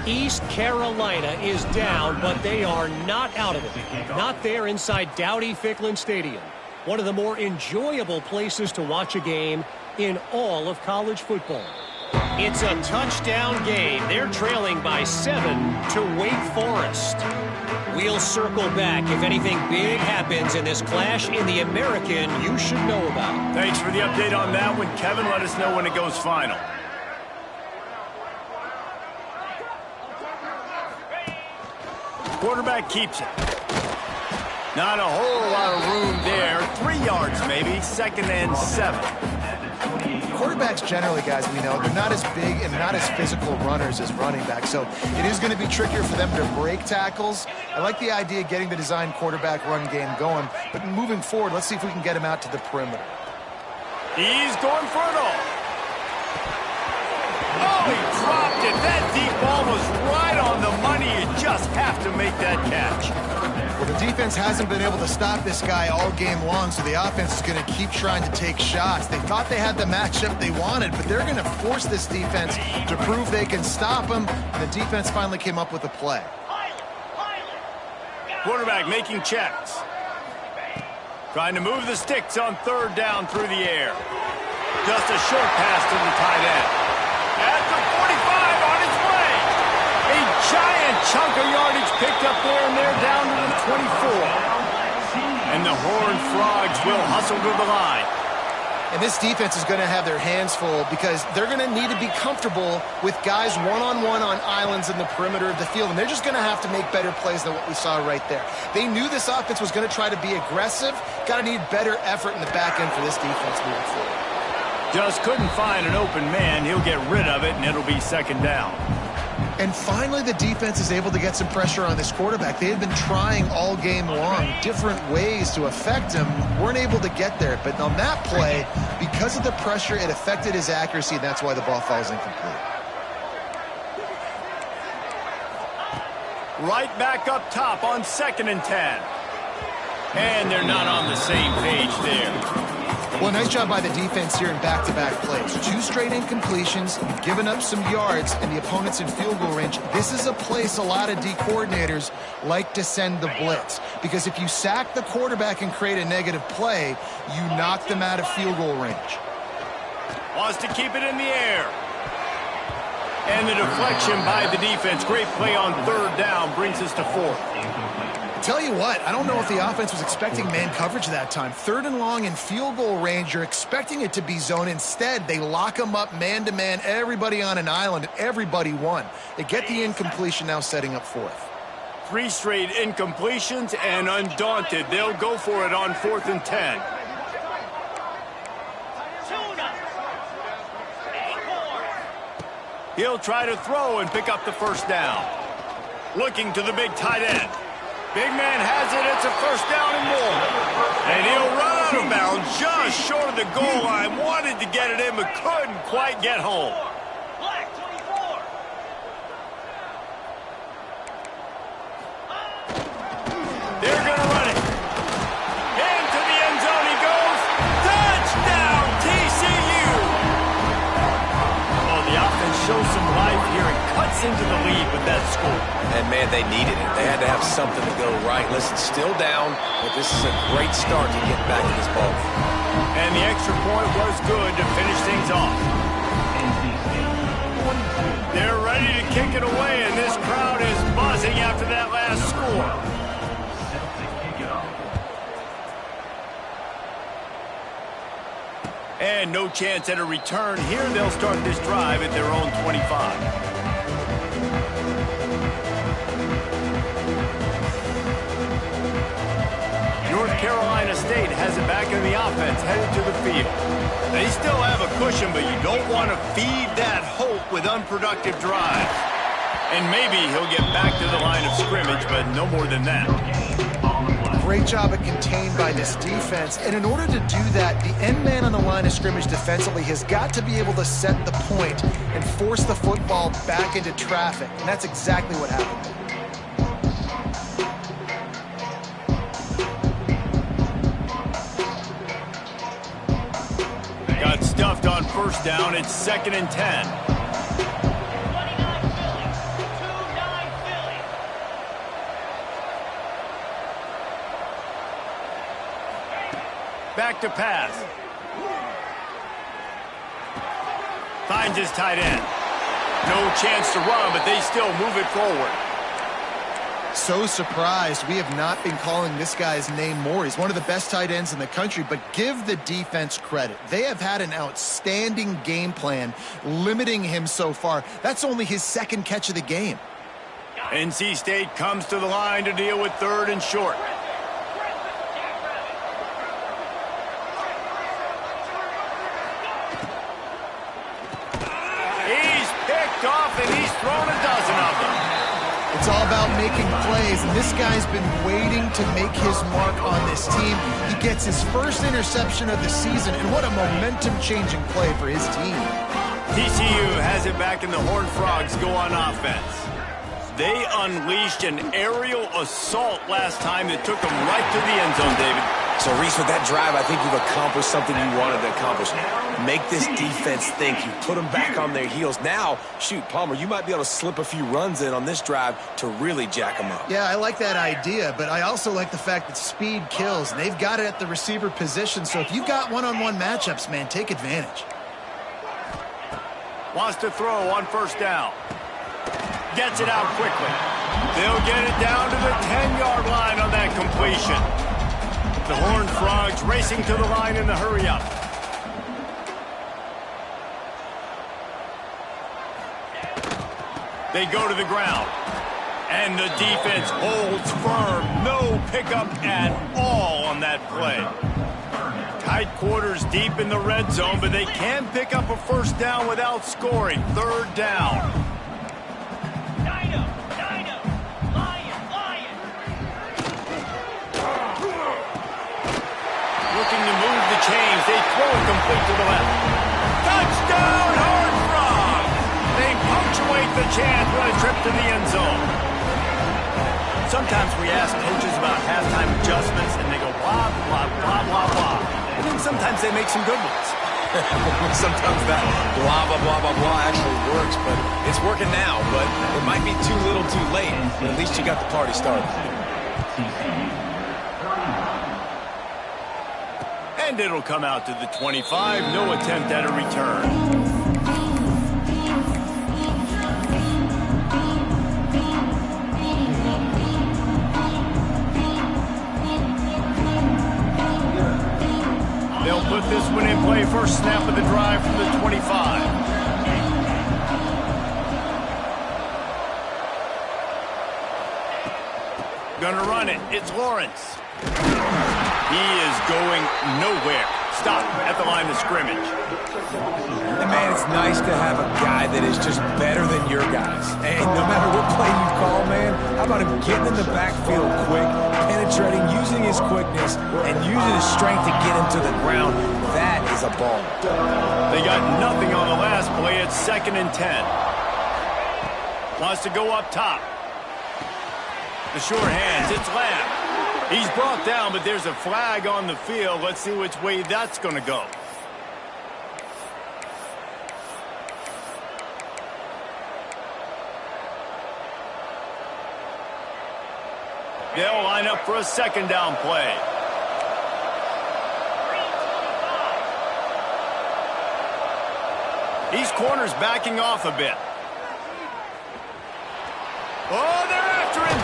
East Carolina is down, but they are not out of it. Not there inside Dowdy-Ficklin Stadium. One of the more enjoyable places to watch a game in all of college football. It's a touchdown game. They're trailing by 7 to Wake Forest. We'll circle back if anything big happens in this clash in the American you should know about. Thanks for the update on that one, Kevin. Let us know when it goes final. Quarterback keeps it. Not a whole lot of room there. 3 yards maybe. 2nd and 7. Quarterbacks generally, guys, we know, they're not as big and not as physical runners as running backs, so it is going to be trickier for them to break tackles. I like the idea of getting the design quarterback run game going, but moving forward, let's see if we can get him out to the perimeter. He's going for it all. Oh, he dropped it. That deep ball was right on the money. You just have to make that catch. Well, the defense hasn't been able to stop this guy all game long, so the offense is going to keep trying to take shots. They thought they had the matchup they wanted, but they're going to force this defense to prove they can stop him. And the defense finally came up with a play. Quarterback making checks. Trying to move the sticks on third down through the air. Just a short pass to the tight end. At the 45 on its way. A giant chunk of yardage picked up there, and they're down to the 24. And the Horned Frogs will hustle to the line. And this defense is going to have their hands full because they're going to need to be comfortable with guys one-on-one on islands in the perimeter of the field. And they're just going to have to make better plays than what we saw right there. They knew this offense was going to try to be aggressive. Got to need better effort in the back end for this defense moving forward. Just couldn't find an open man. He'll get rid of it, and it'll be second down. And finally, the defense is able to get some pressure on this quarterback. They had been trying all game long different ways to affect him. Weren't able to get there. But on that play, because of the pressure, it affected his accuracy, and that's why the ball falls incomplete. Right back up top on 2nd and 10. And they're not on the same page there. Well, nice job by the defense here in back-to-back plays. 2 straight incompletions, giving up some yards, and the opponent's in field goal range. This is a place a lot of D coordinators like to send the blitz, because if you sack the quarterback and create a negative play, you knock them out of field goal range. Wants to keep it in the air. And the deflection by the defense. Great play on third down brings us to 4th. Tell you what, I don't know if the offense was expecting man coverage that time. 3rd and long in field goal range, you're expecting it to be zone. Instead, they lock them up man-to-man, everybody on an island, and everybody won. They get the incompletion, now setting up 4th. 3 straight incompletions, and undaunted, they'll go for it on 4th and 10. He'll try to throw and pick up the first down. Looking to the big tight end. Big man has it. It's a first down and more. And he'll run out of bounds just short of the goal line. Wanted to get it in, but couldn't quite get home. Black 24. They're going to run it. Into the end zone he goes. Touchdown, TCU. Oh, the offense shows some life here and cuts into the lead with that score. And, man, they needed it. They had to have something to go right. Listen, still down, but this is a great start to get back in this ball game. And the extra point was good to finish things off. They're ready to kick it away, and this crowd is buzzing after that last score. And no chance at a return here. They'll start this drive at their own 25. North Carolina State has it back in the offense, headed to the field. They still have a cushion, but you don't want to feed that hope with unproductive drives. And maybe he'll get back to the line of scrimmage, but no more than that. Great job at contained by this defense. And in order to do that, the end man on the line of scrimmage defensively has got to be able to set the point and force the football back into traffic. And that's exactly what happened. Got stuffed on first down. It's 2nd and 10. 29 Philly. 2-9 Philly. Back to pass. Finds his tight end. No chance to run, but they still move it forward. So surprised we have not been calling this guy's name more. He's one of the best tight ends in the country, but give the defense credit. They have had an outstanding game plan limiting him so far. That's only his 2nd catch of the game. NC State comes to the line to deal with 3rd and short. He's picked off and he's thrown a dozen of them. It's all about making plays, and this guy's been waiting to make his mark on this team. He gets his first interception of the season, and what a momentum-changing play for his team. TCU has it back, and the Horned Frogs go on offense. They unleashed an aerial assault last time that took them right to the end zone, David. So, Reese, with that drive, I think you've accomplished something you wanted to accomplish. Make this defense think. You put them back on their heels. Now, shoot, Palmer, you might be able to slip a few runs in on this drive to really jack them up. Yeah, I like that idea, but I also like the fact that speed kills. And they've got it at the receiver position, so if you've got one-on-one matchups, man, take advantage. Wants to throw on first down. Gets it out quickly. They'll get it down to the 10-yard line on that completion. The Horned Frogs racing to the line in the hurry-up. They go to the ground. And the defense holds firm. No pickup at all on that play. Tight quarters deep in the red zone, but they can pick up a first down without scoring. Third down. Dino, Lion. Looking to move the chains. They throw it complete to the left. Touchdown, Horned Frogs! They punctuate the chance with a trip to the end zone. Sometimes we ask coaches about halftime adjustments, and they go blah, blah, blah, blah, blah. And then sometimes they make some good ones. Sometimes that blah, blah, blah, blah, blah actually works, but it's working now. But it might be too little too late. But at least you got the party started. And it'll come out to the 25. No attempt at a return. They'll put this one in play. First snap of the drive from the 25. Gonna run it. It's Lawrence. He is going nowhere. Stop at the line of scrimmage. And man, it's nice to have a guy that is just better than your guys. And no matter what play you call, man, how about him getting in the backfield quick, penetrating, using his quickness, and using his strength to get him to the ground. That is a ball. They got nothing on the last play. It's 2nd and 10. Wants to go up top. The sure hands. It's Lamb. He's brought down, but there's a flag on the field. Let's see which way that's going to go. They'll line up for a 2nd down play. These corners backing off a bit. Oh, they're after him.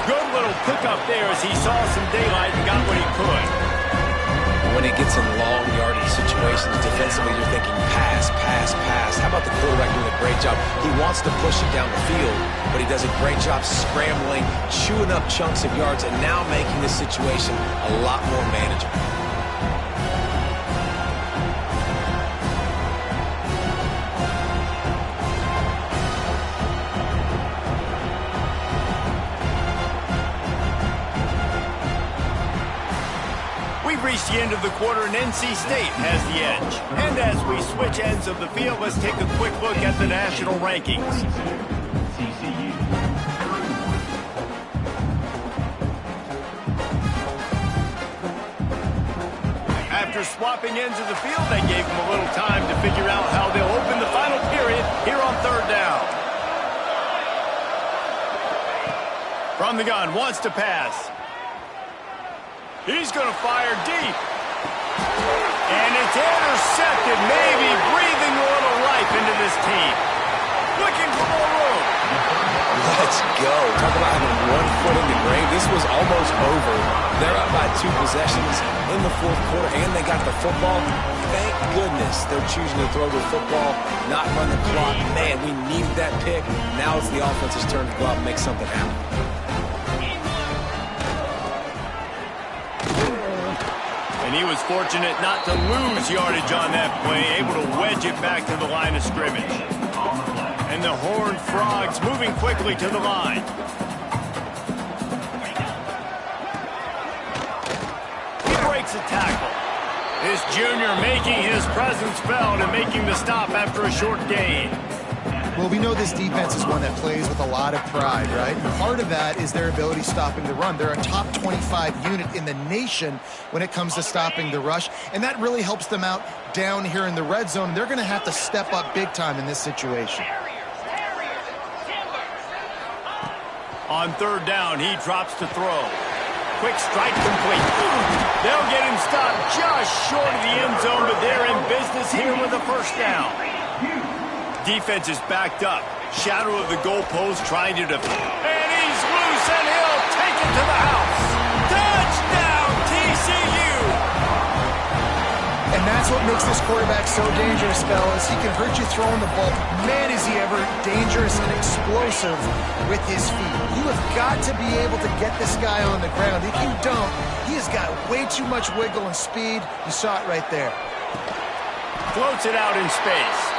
Good little pickup there as he saw some daylight and got what he could. When it gets in long yardage situations, defensively you're thinking pass, pass, pass. How about the quarterback doing a great job? He wants to push it down the field, but he does a great job scrambling, chewing up chunks of yards, and now making this situation a lot more manageable. We've reached the end of the quarter, and NC State has the edge. And as we switch ends of the field, let's take a quick look at the national rankings. After swapping ends of the field, they gave them a little time to figure out how they'll open the final period here on 3rd down. From the gun, wants to pass. He's going to fire deep. And it's intercepted, maybe breathing a little life into this team. Looking for more room. Let's go. Talk about having 1 foot in the grave. This was almost over. They're up by 2 possessions in the 4th quarter, and they got the football. Thank goodness they're choosing to throw the football, not run the clock. Man, we needed that pick. Now it's the offense's turn to go out and make something happen. And he was fortunate not to lose yardage on that play, able to wedge it back to the line of scrimmage. And the Horned Frogs moving quickly to the line. He breaks a tackle. This junior making his presence felt and making the stop after a short gain. Well, we know this defense is one that plays with a lot of pride, right? And part of that is their ability stopping the run. They're a top 25 unit in the nation when it comes to stopping the rush, and that really helps them out down here in the red zone. They're going to have to step up big time in this situation. On third down, he drops to throw. Quick strike complete. They'll get him stopped just short of the end zone, but they're in business here with a first down. Defense is backed up. Shadow of the goalpost trying to defend. And he's loose, and he'll take it to the house. Touchdown, TCU! And that's what makes this quarterback so dangerous, fellas. He can hurt you throwing the ball. Man, is he ever dangerous and explosive with his feet. You have got to be able to get this guy on the ground. If you don't, he has got way too much wiggle and speed. You saw it right there. Floats it out in space.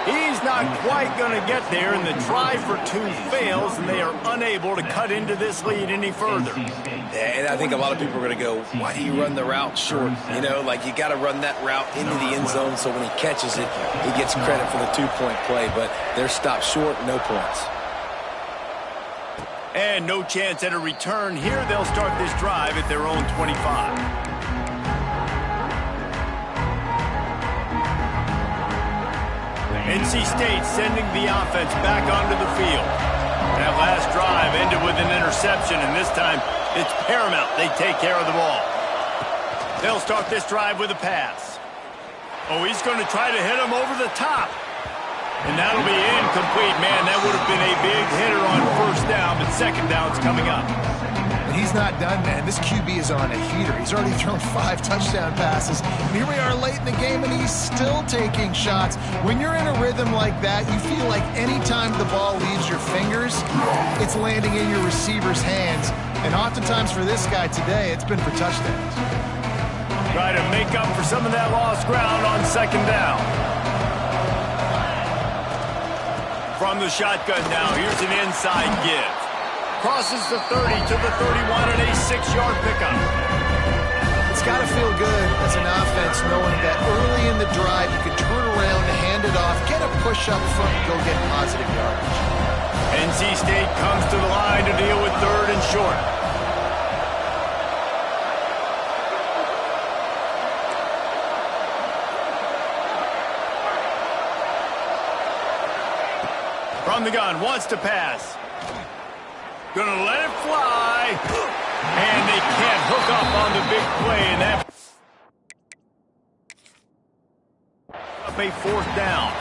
He's not quite going to get there, and the try for two fails, and they are unable to cut into this lead any further. Yeah, and I think a lot of people are going to go, why do you run the route short? You know, like you got to run that route into the end zone so when he catches it, he gets credit for the two-point play. But they're stopped short, no points. And no chance at a return here. They'll start this drive at their own 25. NC State sending the offense back onto the field. That last drive ended with an interception, and this time it's paramount they take care of the ball. They'll start this drive with a pass. Oh, he's going to try to hit him over the top. And that'll be incomplete. Man, that would have been a big hitter on first down, but second down's coming up. And he's not done, man. This QB is on a heater. He's already thrown 5 touchdown passes. And here we are late in the game, and he's still taking shots. When you're in a rhythm like that, you feel like any time the ball leaves your fingers, it's landing in your receiver's hands. And oftentimes for this guy today, it's been for touchdowns. Try to make up for some of that lost ground on second down. From the shotgun now, here's an inside give. Crosses the 30 to the 31 and a 6-yard pickup. It's got to feel good as an offense knowing that early in the drive you can turn around and hand it off, get a push up front, and go get positive yardage. NC State comes to the line to deal with third and short. From the gun, wants to pass. Gonna let it fly. And they can't hook up on the big play. And that up a fourth down.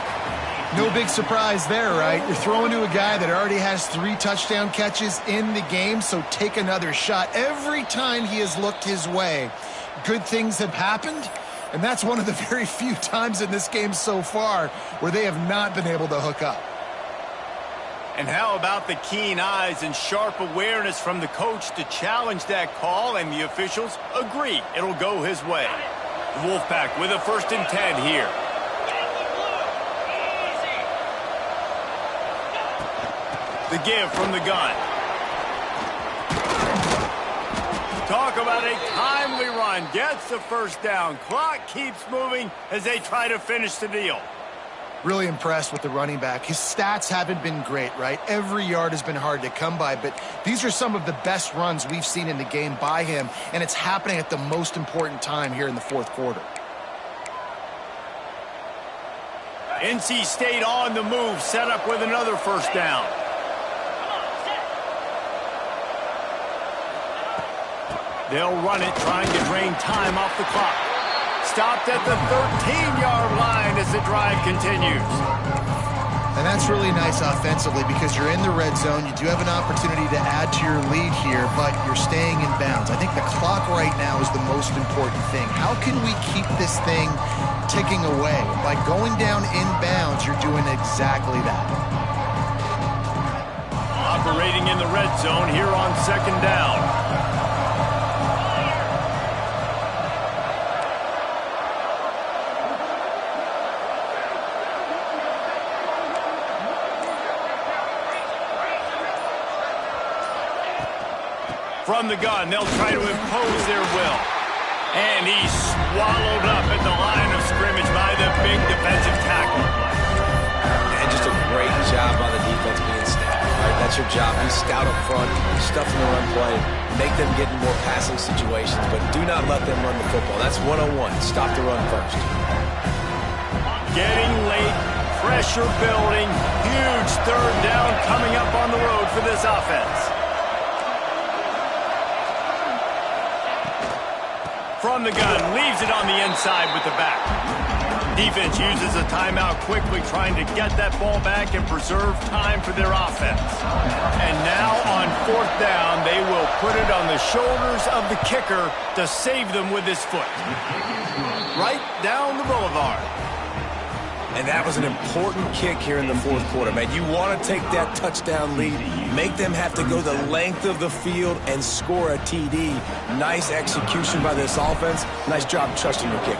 No big surprise there, right? You're throwing to a guy that already has 3 touchdown catches in the game, so take another shot. Every time he has looked his way, good things have happened, and that's one of the very few times in this game so far where they have not been able to hook up. And how about the keen eyes and sharp awareness from the coach to challenge that call, and the officials agree it'll go his way. The Wolfpack with a 1st and 10 here. The give from the gun. Talk about a timely run. Gets the first down. Clock keeps moving as they try to finish the deal. Really impressed with the running back. His stats haven't been great, right? Every yard has been hard to come by, but these are some of the best runs we've seen in the game by him, and it's happening at the most important time here in the 4th quarter. NC State on the move, set up with another first down. They'll run it, trying to drain time off the clock. Stopped at the 13-yard line as the drive continues. And that's really nice offensively because you're in the red zone. You do have an opportunity to add to your lead here, but you're staying in bounds. I think the clock right now is the most important thing. How can we keep this thing ticking away? By going down in bounds, you're doing exactly that. Operating in the red zone here on second down. From the gun, they'll try to impose their will. And he's swallowed up at the line of scrimmage by the big defensive tackle. And just a great job scout up front, stuff in the run play, make them get in more passing situations, but do not let them run the football. That's 101. Stop the run first. Getting late, pressure building, huge third down coming up on the road for this offense. From the gun, leaves it on the inside with the back. Defense uses a timeout quickly, trying to get that ball back and preserve time for their offense. And now on fourth down, they will put it on the shoulders of the kicker to save them with his foot. Right down the boulevard. And that was an important kick here in the fourth quarter, man. You want to take that touchdown lead, make them have to go the length of the field and score a TD. Nice execution by this offense. Nice job trusting your kicker.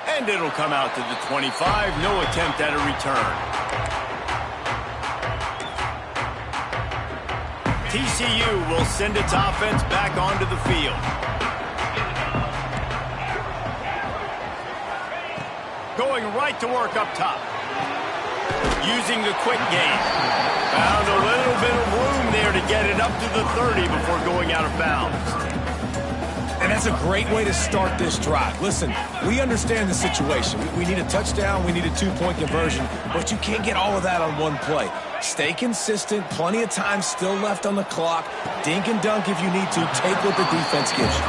And it'll come out to the 25. No attempt at a return. TCU will send its offense back onto the field. Going right to work up top. Using the quick game. Found a little bit of room there to get it up to the 30 before going out of bounds. And that's a great way to start this drive. Listen, we understand the situation. We need a touchdown. We need a two-point conversion. But you can't get all of that on one play. Stay consistent. Plenty of time still left on the clock. Dink and dunk if you need to. Take what the defense gives you.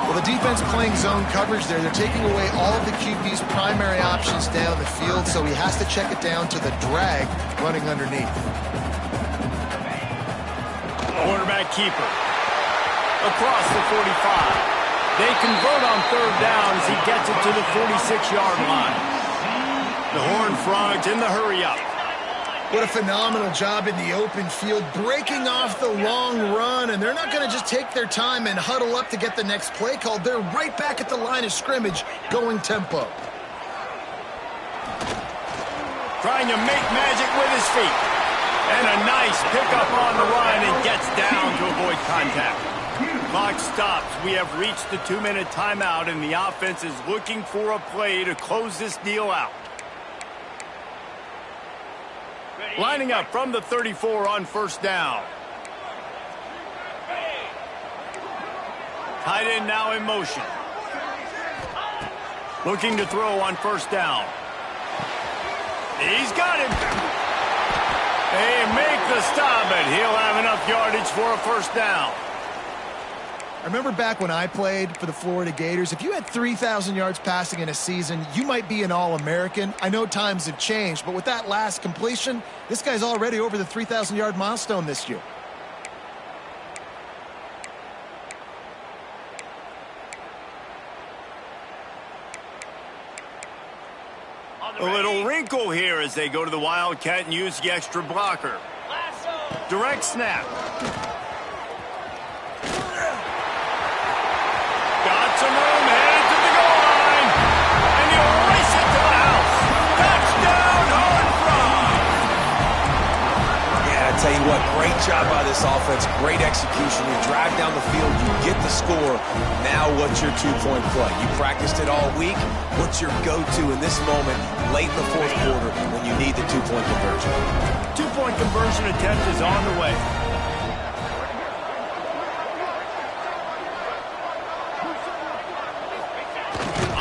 Well, the defense playing zone coverage there. They're taking away all of the QB's primary options down the field, so he has to check it down to the drag running underneath. Quarterback keeper. Across the 45. They convert on third down as he gets it to the 46-yard line. The Horned Frogs in the hurry-up. What a phenomenal job in the open field, breaking off the long run, and they're not going to just take their time and huddle up to get the next play called. They're right back at the line of scrimmage, going tempo. Trying to make magic with his feet. And a nice pickup on the run and gets down to avoid contact. Clock stops. We have reached the 2-minute timeout, and the offense is looking for a play to close this deal out. Lining up from the 34 on first down. Tight end now in motion. Looking to throw on first down. He's got him. They make the stop, but he'll have enough yardage for a first down. I remember back when I played for the Florida Gators, if you had 3,000 yards passing in a season, you might be an All-American. I know times have changed, but with that last completion, this guy's already over the 3,000-yard milestone this year. A little wrinkle here as they go to the Wildcat and use the extra blocker. Direct snap. Got some room, headed to the goal line. And he'll race it to the house. Touchdown, Horned Frogs. Yeah, I tell you what, great job by this offense. Great execution. You drive down the field, you get the score. Now what's your two-point play? You practiced it all week. What's your go-to in this moment late in the fourth quarter when you need the two-point conversion? Two-point conversion attempt is on the way.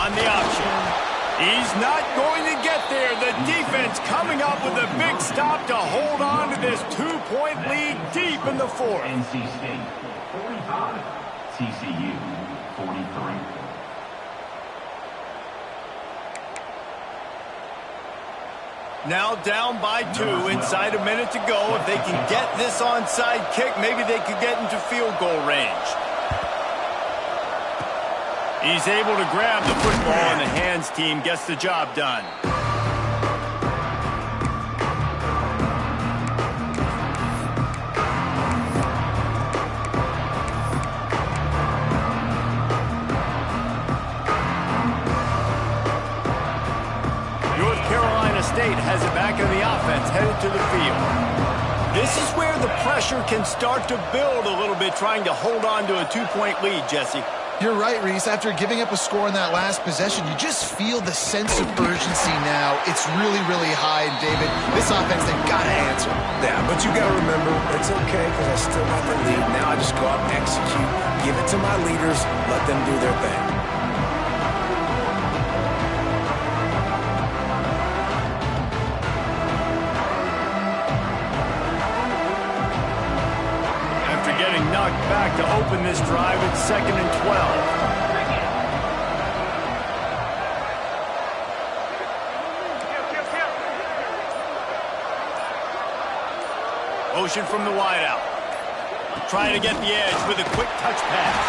On the option. He's not going to get there. The defense coming up with a big stop to hold on to this two-point lead deep in the fourth. NC State 45, TCU 43. Now down by 2, inside a minute to go. If they can get this onside kick, maybe they could get into field goal range. He's able to grab the football, and the hands team gets the job done. North Carolina State has it back in the offense, headed to the field. This is where the pressure can start to build a little bit, trying to hold on to a two-point lead, Jesse. You're right, Reese. After giving up a score in that last possession, you just feel the sense of urgency now. It's really, really high. And, David, this offense, they've got to answer. Yeah, but you got to remember, it's okay because I still got the lead. Now I just go out and execute, give it to my leaders, let them do their thing. Getting knocked back to open this drive at 2nd and 12. Motion from the wideout. Trying to get the edge with a quick touch pass.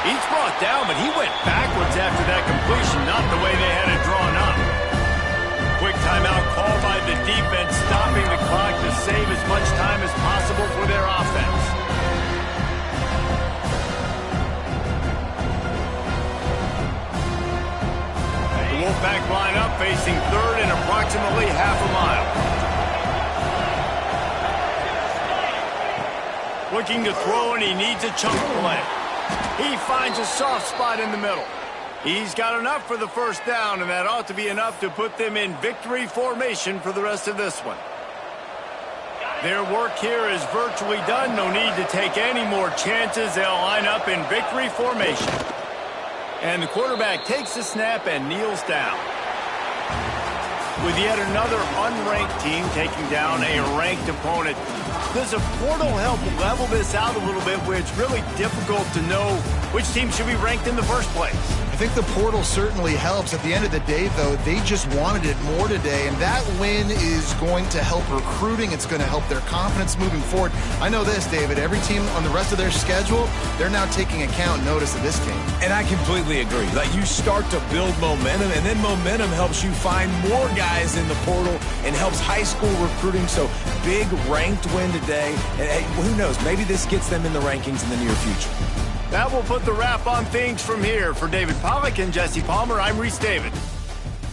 He's brought down, but he went backwards after that completion, not the way they had it drawn up. Quick timeout called by the defense, stopping the clock to save as much time as possible for their offense. The Wolfpack line up, facing third and approximately half a mile. Looking to throw, and he needs a chunk play. He finds a soft spot in the middle. He's got enough for the first down, and that ought to be enough to put them in victory formation for the rest of this one. Their work here is virtually done. No need to take any more chances. They'll line up in victory formation. And the quarterback takes the snap and kneels down. With yet another unranked team taking down a ranked opponent, does a portal help level this out a little bit where it's really difficult to know which team should be ranked in the first place? I think the portal certainly helps. At the end of the day, though, they just wanted it more today, and that win is going to help recruiting. It's going to help their confidence moving forward. I know this, David. Every team on the rest of their schedule, they're now taking account and notice of this game. And I completely agree. Like, you start to build momentum, and then momentum helps you find more guys in the portal and helps high school recruiting. So, big ranked win today. And hey, who knows? Maybe this gets them in the rankings in the near future. That will put the wrap on things from here. For David Pollack and Jesse Palmer, I'm Reese David.